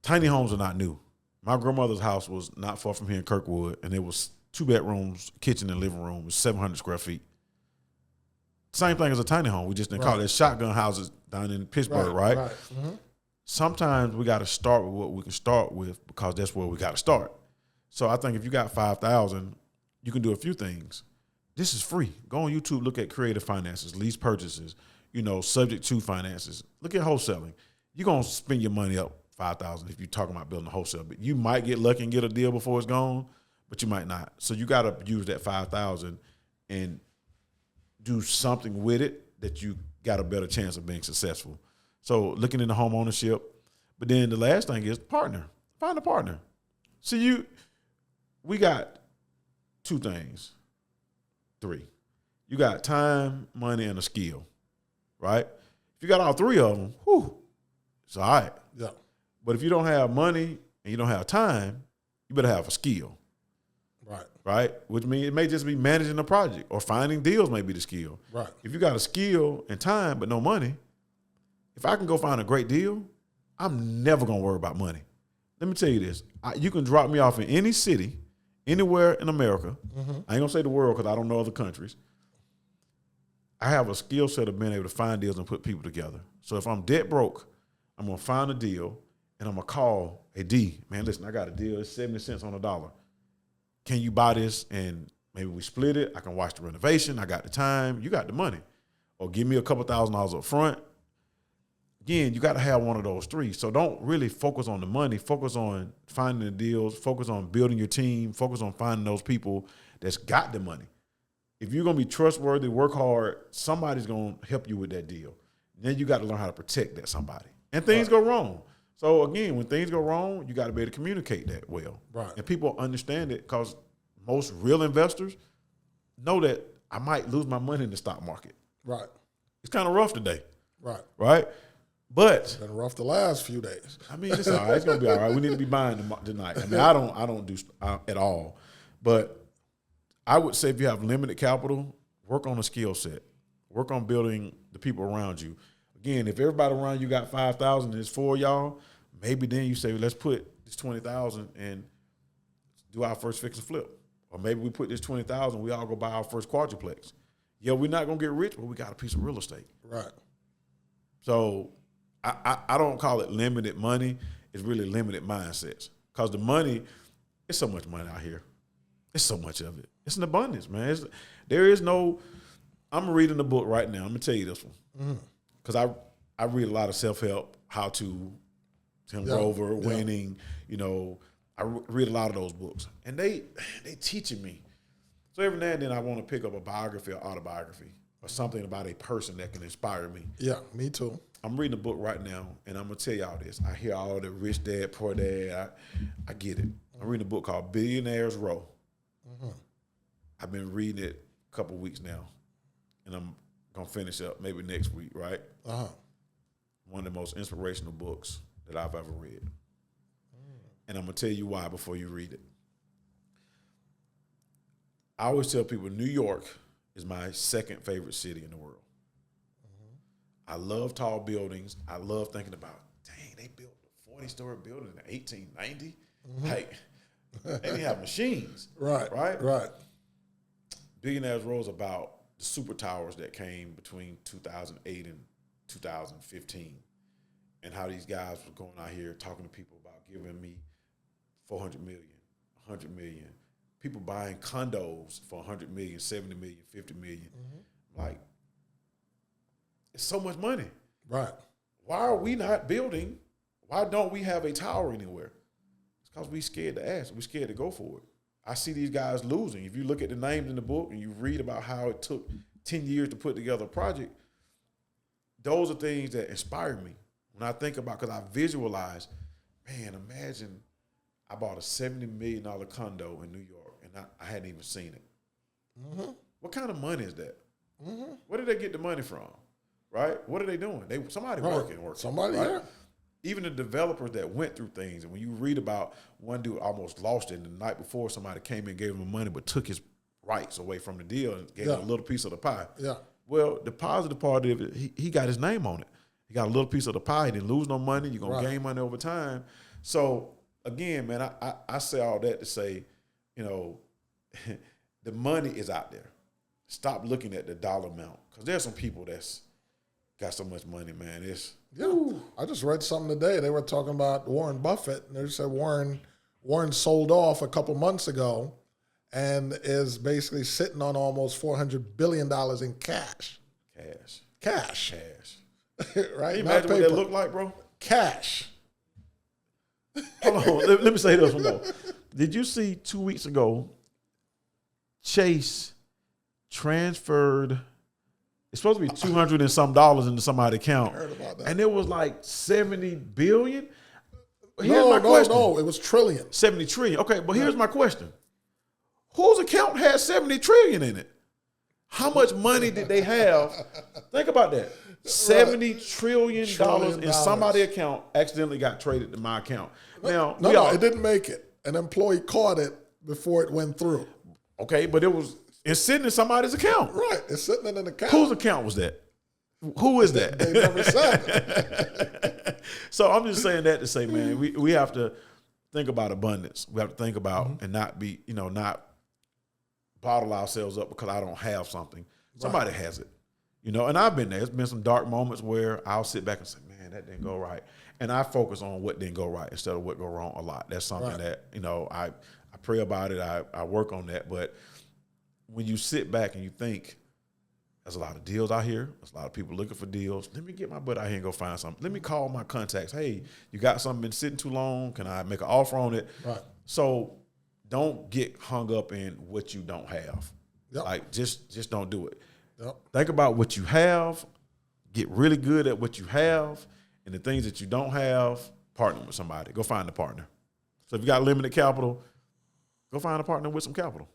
Tiny homes are not new. My grandmother's house was not far from here in Kirkwood, and it was 2 bedrooms, kitchen and living room. It was 700 square feet. Same thing as a tiny home. We just didn't call it shotgun houses down in Pittsburgh, right? Mm-hmm. Sometimes we got to start with what we can start with because that's where we got to start. So I think if you got 5,000, you can do a few things. This is free. Go on YouTube, look at creative finances, lease purchases, subject to finances. Look at wholesaling. You're going to spend your money up 5,000 if you're talking about building a wholesale. But you might get lucky and get a deal before it's gone, but you might not. So you got to use that 5,000 and do something with it that you got a better chance of being successful. So looking into home ownership. But then the last thing is partner. Find a partner. See, we got 2 things. 3. You got time, money, and a skill, right? If you got all 3 of them, it's all right. Yeah. But if you don't have money and you don't have time, you better have a skill. Right? Which means it may just be managing a project or finding deals may be the skill. Right. If you got a skill and time but no money, if I can go find a great deal, I'm never going to worry about money. Let me tell you this. You can drop me off in any city, anywhere in America. Mm-hmm. I ain't going to say the world because I don't know other countries. I have a skill set of being able to find deals and put people together. So if I'm dead broke, I'm going to find a deal and I'm going to call a D. Man, listen, I got a deal. It's 70 cents on the dollar. Can you buy this? And maybe we split it. I can watch the renovation. I got the time. You got the money. Or give me a couple $1,000s up front. Again, you got to have one of those 3. So don't really focus on the money. Focus on finding the deals. Focus on building your team. Focus on finding those people that's got the money. If you're going to be trustworthy, work hard, somebody's going to help you with that deal. Then you got to learn how to protect that somebody. And things go wrong. So, again, when things go wrong, you got to be able to communicate that well. Right. And people understand it because most real investors know that I might lose my money in the stock market. Right. It's kind of rough today. Right. But it's been rough the last few days. I mean, it's all right. It's going to be all right. We need to be buying tonight. I mean, I don't do at all. But I would say if you have limited capital, work on a skill set. Work on building the people around you. Again, if everybody around you got 5,000 and it's 4 of y'all, maybe then you say, let's put this 20,000 and do our first fix and flip. Or maybe we put this 20,000, we all go buy our first quadruplex. Yeah, we're not going to get rich, but we got a piece of real estate. Right. So I don't call it limited money. It's really limited mindsets. Because the money, it's so much money out here. It's so much of it. It's an abundance, man. I'm reading a book right now. I'm going to tell you this one. Because I read a lot of self-help, how to, Tim Grover, winning, I read a lot of those books. And they teaching me. So every now and then I want to pick up a biography or autobiography or something about a person that can inspire me. Yeah, me too. I'm reading a book right now, and I'm going to tell y'all this. I hear all the rich dad, poor dad. I get it. I'm reading a book called Billionaires Row. Mm-hmm. I've been reading it a couple of weeks now, and I'm going to finish up maybe next week, right? Uh-huh. One of the most inspirational books that I've ever read. And I'm going to tell you why before you read it. I always tell people New York is my second favorite city in the world. I love tall buildings. I love thinking about, dang, they built a 40-story building in 1890. Like, they didn't have machines. Right. Billionaires rose about the super towers that came between 2008 and 2015, and how these guys were going out here talking to people about giving me 400 million, 100 million. People buying condos for 100 million, 70 million, 50 million. Like, it's so much money. Right. Why are we not building? Why don't we have a tower anywhere? It's because we scared to ask. We scared to go for it. I see these guys losing. If you look at the names in the book and you read about how it took 10 years to put together a project, those are things that inspire me. When I think about, because I visualize, man, imagine I bought a $70 million condo in New York and I hadn't even seen it. What kind of money is that? Where did they get the money from? Right? What are they doing? Somebody working. Somebody, right? yeah. Even the developers that went through things, and when you read about one dude almost lost it, and the night before somebody came in and gave him money but took his rights away from the deal and gave him a little piece of the pie. Yeah. Well, the positive part of it, he got his name on it. He got a little piece of the pie. He didn't lose no money. You're going to gain money over time. So, again, man, I say all that to say, you know, the money is out there. Stop looking at the dollar amount, because there's some people that's got so much money, man. I just read something today. They were talking about Warren Buffett, and they said Warren sold off a couple months ago and is basically sitting on almost $400 billion in cash. Cash. Right? Can you imagine what that look like, bro? Cash. Hold on. Let me say this one more. Did you see 2 weeks ago, Chase transferred, it's supposed to be $200 and some into somebody's account. I heard about that. And it was like 70 billion. Here's my question. No, it was trillion. 70 trillion. Okay, but here's my question. Whose account has 70 trillion in it? How much money did they have? Think about that. $70 trillion in somebody's account accidentally got traded to my account. Now, it didn't make it. An employee caught it before it went through. Okay, but it's sitting in somebody's account. Right, it's sitting in an account. Whose account was that? Who is that? They never said it. So I'm just saying that to say, man, we have to think about abundance. We have to think about and not be, not bottle ourselves up because I don't have something. Somebody has it, and I've been there. It's been some dark moments where I'll sit back and say, man, that didn't go right. And I focus on what didn't go right instead of what go wrong a lot. That's something that, I pray about it. I work on that. But when you sit back and you think, there's a lot of deals out here. There's a lot of people looking for deals. Let me get my butt out here and go find something. Let me call my contacts. Hey, you got something been sitting too long? Can I make an offer on it? Right. So don't get hung up in what you don't have. Yep. Like, just don't do it. Yep. Think about what you have. Get really good at what you have. And the things that you don't have, partner with somebody. Go find a partner. So if you got limited capital, go find a partner with some capital.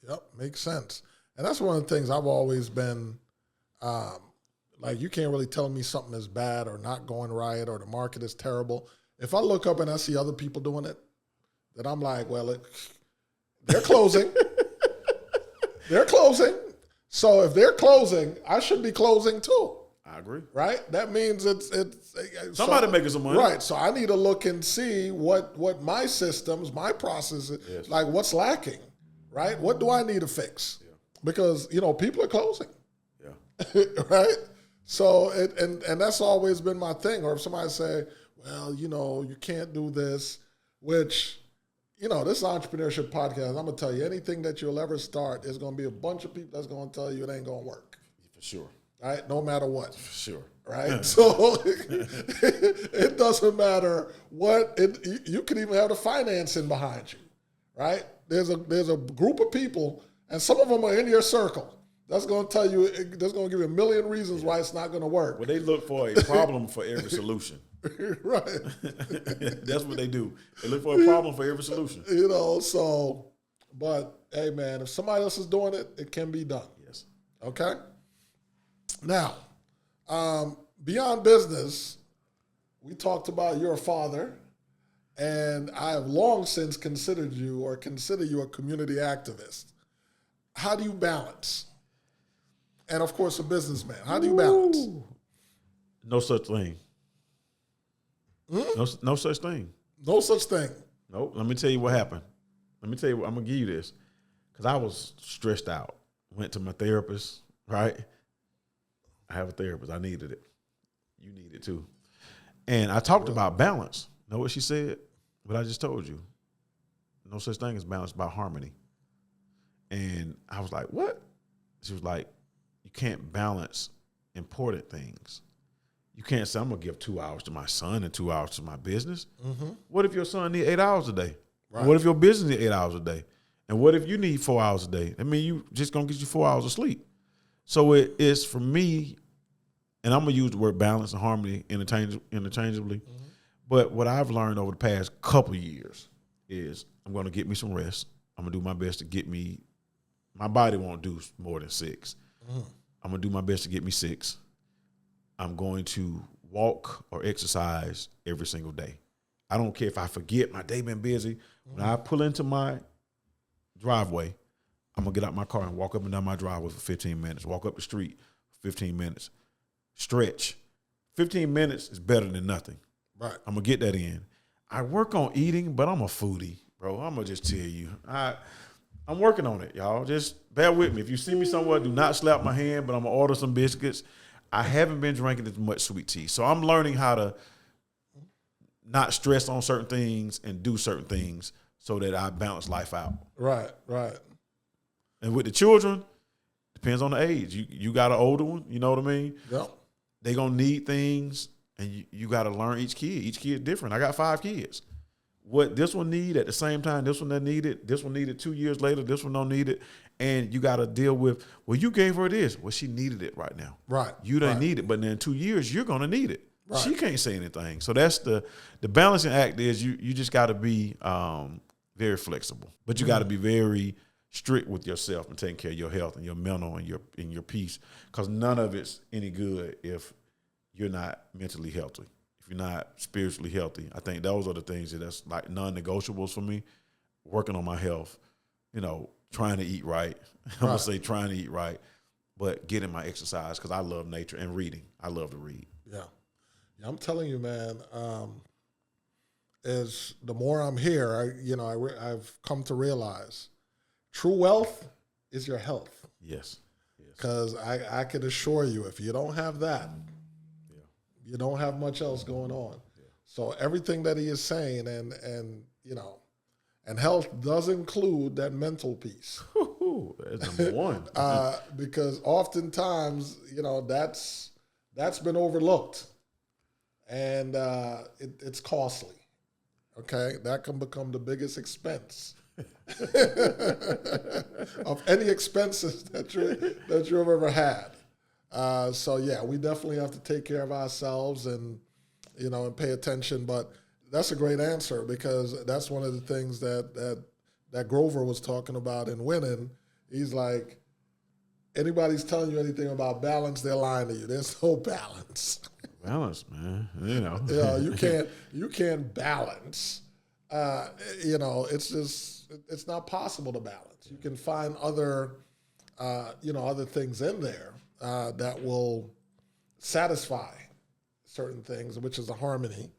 Yep, makes sense. And that's one of the things I've always been, like, you can't really tell me something is bad or not going right or the market is terrible. If I look up and I see other people doing it, then I'm like, well, they're closing. They're closing. So if they're closing, I should be closing too. I agree. Right? That means it's somebody making some money. Right. So I need to look and see what my systems, my processes, like what's lacking, right? What do I need to fix? Yeah. Because, people are closing. Yeah. Right? So, and that's always been my thing. Or if somebody say, well, you can't do this, which, this is an entrepreneurship podcast. I'm going to tell you, anything that you'll ever start, there's going to be a bunch of people that's going to tell you it ain't going to work. For sure. Right? No matter what. For sure. Right? So it doesn't matter what, you can even have the financing behind you. Right? There's a group of people, and some of them are in your circle. That's going to tell you, that's going to give you a million reasons why it's not going to work. Well, they look for a problem for every solution. Right. That's what they do. They look for a problem for every solution. But hey, man, if somebody else is doing it, it can be done. Yes. Okay? Now, beyond business, we talked about your father, and I have long since consider you a community activist. How do you balance? And of course, a businessman. How do you balance? No such thing. No such thing. No such thing. Nope. Let me tell you what happened. I'm going to give you this. Because I was stressed out. Went to my therapist, right? I have a therapist. I needed it. You need it too. And I talked about balance. Know what she said? What I just told you. No such thing as balance, about harmony. And I was like, what? She was like, you can't balance important things. You can't say, I'm going to give 2 hours to my son and 2 hours to my business. Mm-hmm. What if your son need 8 hours a day? Right. What if your business need 8 hours a day? And what if you need 4 hours a day? I mean, you just going to get you 4 hours of sleep. So it is for me, and I'm going to use the word balance and harmony interchangeably. Mm-hmm. But what I've learned over the past couple years is I'm going to get me some rest. I'm going to do my best to get me, my body won't do more than 6. Mm-hmm. I'm going to do my best to get me 6. I'm going to walk or exercise every single day. I don't care if I forget, my day been busy. Mm-hmm. When I pull into my driveway, I'm going to get out my car and walk up and down my driveway for 15 minutes. Walk up the street for 15 minutes. Stretch. 15 minutes is better than nothing. Right. I'm going to get that in. I work on eating, but I'm a foodie, bro. I'm going to just tell you. I'm working on it, y'all. Just bear with me. If you see me somewhere, do not slap my hand, but I'm going to order some biscuits. I haven't been drinking as much sweet tea. So I'm learning how to not stress on certain things and do certain things so that I balance life out. Right, right. And with the children, depends on the age. You got an older one, you know what I mean? Yep. They going to need things, and you got to learn each kid. Each kid different. I got 5 kids. What this one need at the same time, this one that needed, this one needed 2 years later, this one don't need it. And you got to deal with, well, you gave her this. Well, she needed it right now. Right. You don't need it, but then in 2 years, you're going to need it. Right. She can't say anything. So that's the balancing act is you just got to be very flexible, but you got to be very strict with yourself and taking care of your health and your mental and your peace, because none of it's any good if you're not mentally healthy. If you're not spiritually healthy, I think those are the things that's like non-negotiables for me. Working on my health, trying to eat right. I'm going to say trying to eat right, but getting my exercise because I love nature and reading. I love to read. Yeah. I'm telling you, man, as the more I'm here, I've come to realize true wealth is your health. Yes. Because I can assure you, if you don't have that, you don't have much else going on. Yeah. So everything that he is saying, and health does include that mental piece. That's number one. Because oftentimes, that's been overlooked, and it's costly. Okay, that can become the biggest expense of any expenses that you've ever had. So yeah, we definitely have to take care of ourselves and pay attention. But that's a great answer, because that's one of the things that Grover was talking about in Winning. He's like, anybody's telling you anything about balance, they're lying to you. There's no balance. Balance, man. You can't balance. It's not possible to balance. You can find other things in there that will satisfy certain things, which is a harmony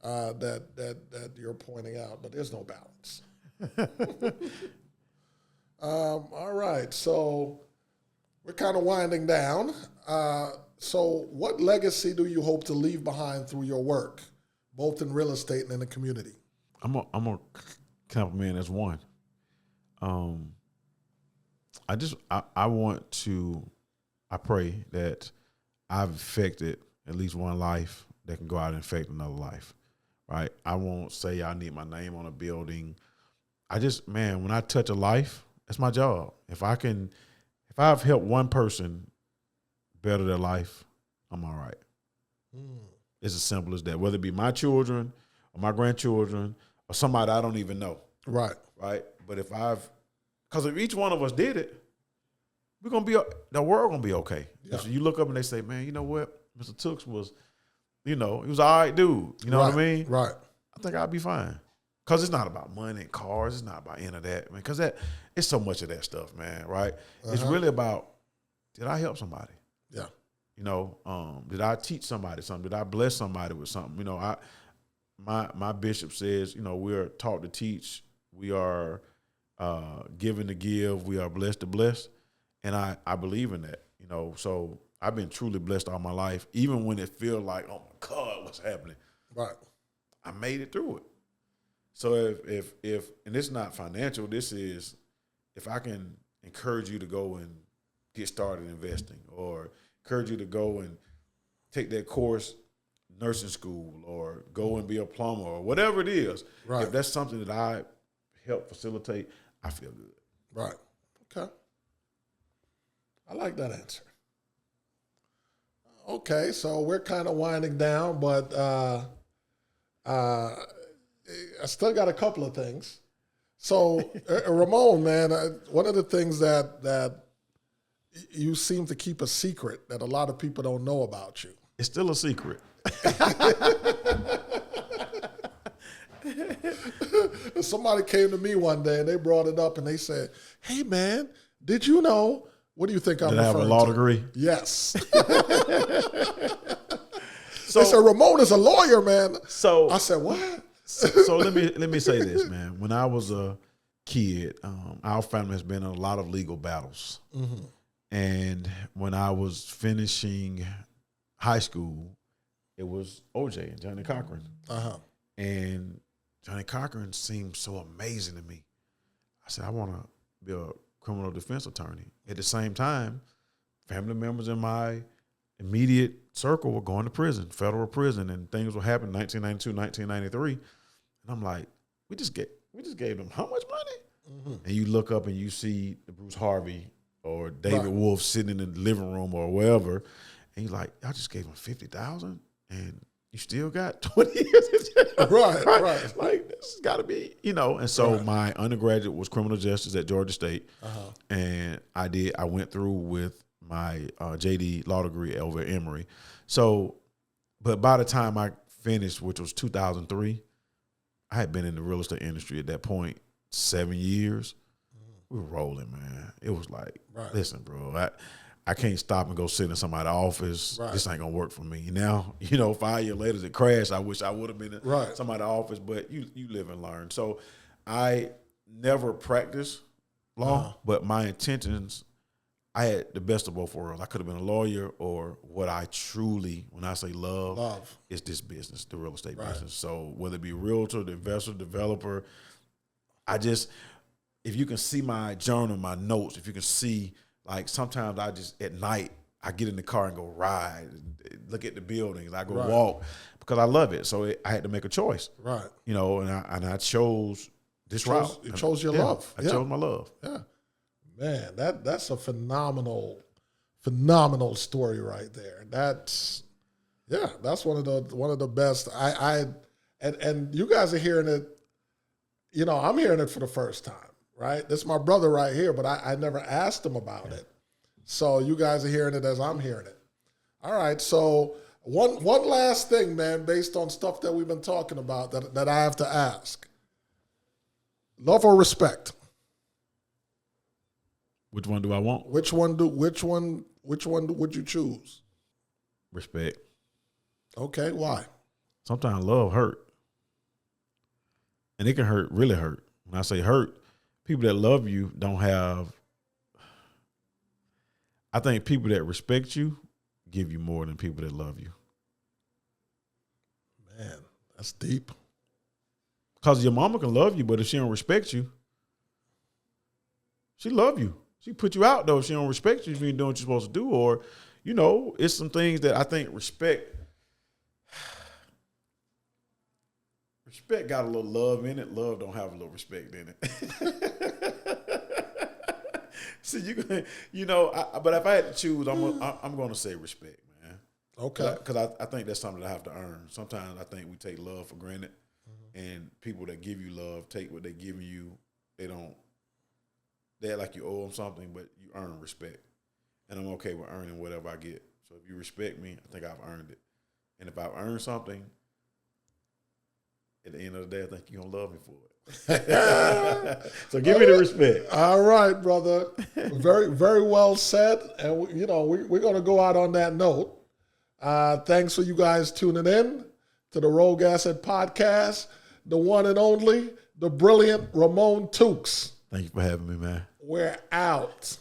that you're pointing out. But there's no balance. All right, so we're kind of winding down. So what legacy do you hope to leave behind through your work, both in real estate and in the community? I'm a compliment as one. I pray that I've affected at least one life that can go out and affect another life, right? I won't say I need my name on a building. When I touch a life, that's my job. If I've helped one person better their life, I'm all right. It's as simple as that, whether it be my children or my grandchildren or somebody I don't even know. Right. Right. But because if each one of us did it, the world gonna be okay. Yeah. So you look up and they say, man, you know what? Mr. Tookes was, he was all right dude. You know what I mean? Right. I think I'll be fine. Because it's not about money and cars. It's not about any of that, man. Because it's so much of that stuff, man, right? Uh-huh. It's really about, did I help somebody? Yeah. Did I teach somebody something? Did I bless somebody with something? my bishop says, we are taught to teach. We are given to give. We are blessed to bless. And I believe in that, So I've been truly blessed all my life, even when it feels like, oh my God, what's happening? Right. I made it through it. So if and it's not financial, this is if I can encourage you to go and get started investing, or encourage you to go and take that course, nursing school, or go and be a plumber, or whatever it is. Right. If that's something that I help facilitate, I feel good. Right. Okay. I like that answer. Okay, so we're kind of winding down, but I still got a couple of things. So, Ramon, man, one of the things that you seem to keep a secret that a lot of people don't know about you. It's still a secret. Somebody came to me one day and they brought it up and they said, "Hey, man, did you know?" What do you think I'm referring to? Did I have a law degree? Yes. So they said, Ramon is a lawyer, man. So I said, what? So let me say this, man. When I was a kid, our family has been in a lot of legal battles. Mm-hmm. And when I was finishing high school, it was OJ and Johnny Cochran. Uh-huh. And Johnny Cochran seemed so amazing to me. I said, I want to be a criminal defense attorney. At the same time, family members in my immediate circle were going to prison, federal prison, and things were happening in 1992, 1993. And I'm like, we just gave them how much money? Mm-hmm. And you look up and you see the Bruce Harvey or David Wolf sitting in the living room or wherever, and you're like, I just gave them $50,000 and you still got 20 years in jail. Right. Like, this has got to be, And so my undergraduate was criminal justice at Georgia State. Uh-huh. And I went through with my JD law degree over at Emory. So, but by the time I finished, which was 2003, I had been in the real estate industry at that point 7 years. We were rolling, man. It was like, listen, bro, I can't stop and go sit in somebody's office. Right. This ain't gonna work for me. Now, 5 years later it crashed. I wish I would have been in somebody's office, but you live and learn. So I never practiced law, but my intentions, I had the best of both worlds. I could have been a lawyer, or what I truly, when I say love. Is this business, the real estate business. So whether it be realtor, the investor, developer, if you can see my journal, my notes, if you can see, like, sometimes I just, at night, I get in the car and go ride, and look at the buildings. I go walk because I love it. So I had to make a choice. Right. And I chose this route. You chose your love. I chose my love. Yeah. Man, that's a phenomenal story right there. That's one of the best. And you guys are hearing it, I'm hearing it for the first time. Right? This is my brother right here, but I never asked him about it. So you guys are hearing it as I'm hearing it. All right, so one last thing, man, based on stuff that we've been talking about that I have to ask. Love or respect? Which one do I want? Which one would you choose? Respect. Okay, why? Sometimes love hurt. And it can really hurt. When I say hurt, people that love you don't have, I think people that respect you give you more than people that love you. Man, that's deep. Because your mama can love you, but if she don't respect you, she love you. She put you out, though, if she don't respect you, if you ain't doing what you're supposed to do. Or, it's some things that I think respect got a little love in it. Love don't have a little respect in it. So but if I had to choose, I'm going to say respect, man. Okay. Because I think that's something that I have to earn. Sometimes I think we take love for granted, and people that give you love take what they give you. They act like you owe them something, but you earn respect, and I'm okay with earning whatever I get. So if you respect me, I think I've earned it, and if I've earned something, at the end of the day, I think you're going to love me for it. So give me the respect. All right, brother. Very, very well said. And, we're going to go out on that note. Thanks for you guys tuning in to the Rogue Asset Podcast, the one and only, the brilliant Ramon Tookes. Thank you for having me, man. We're out.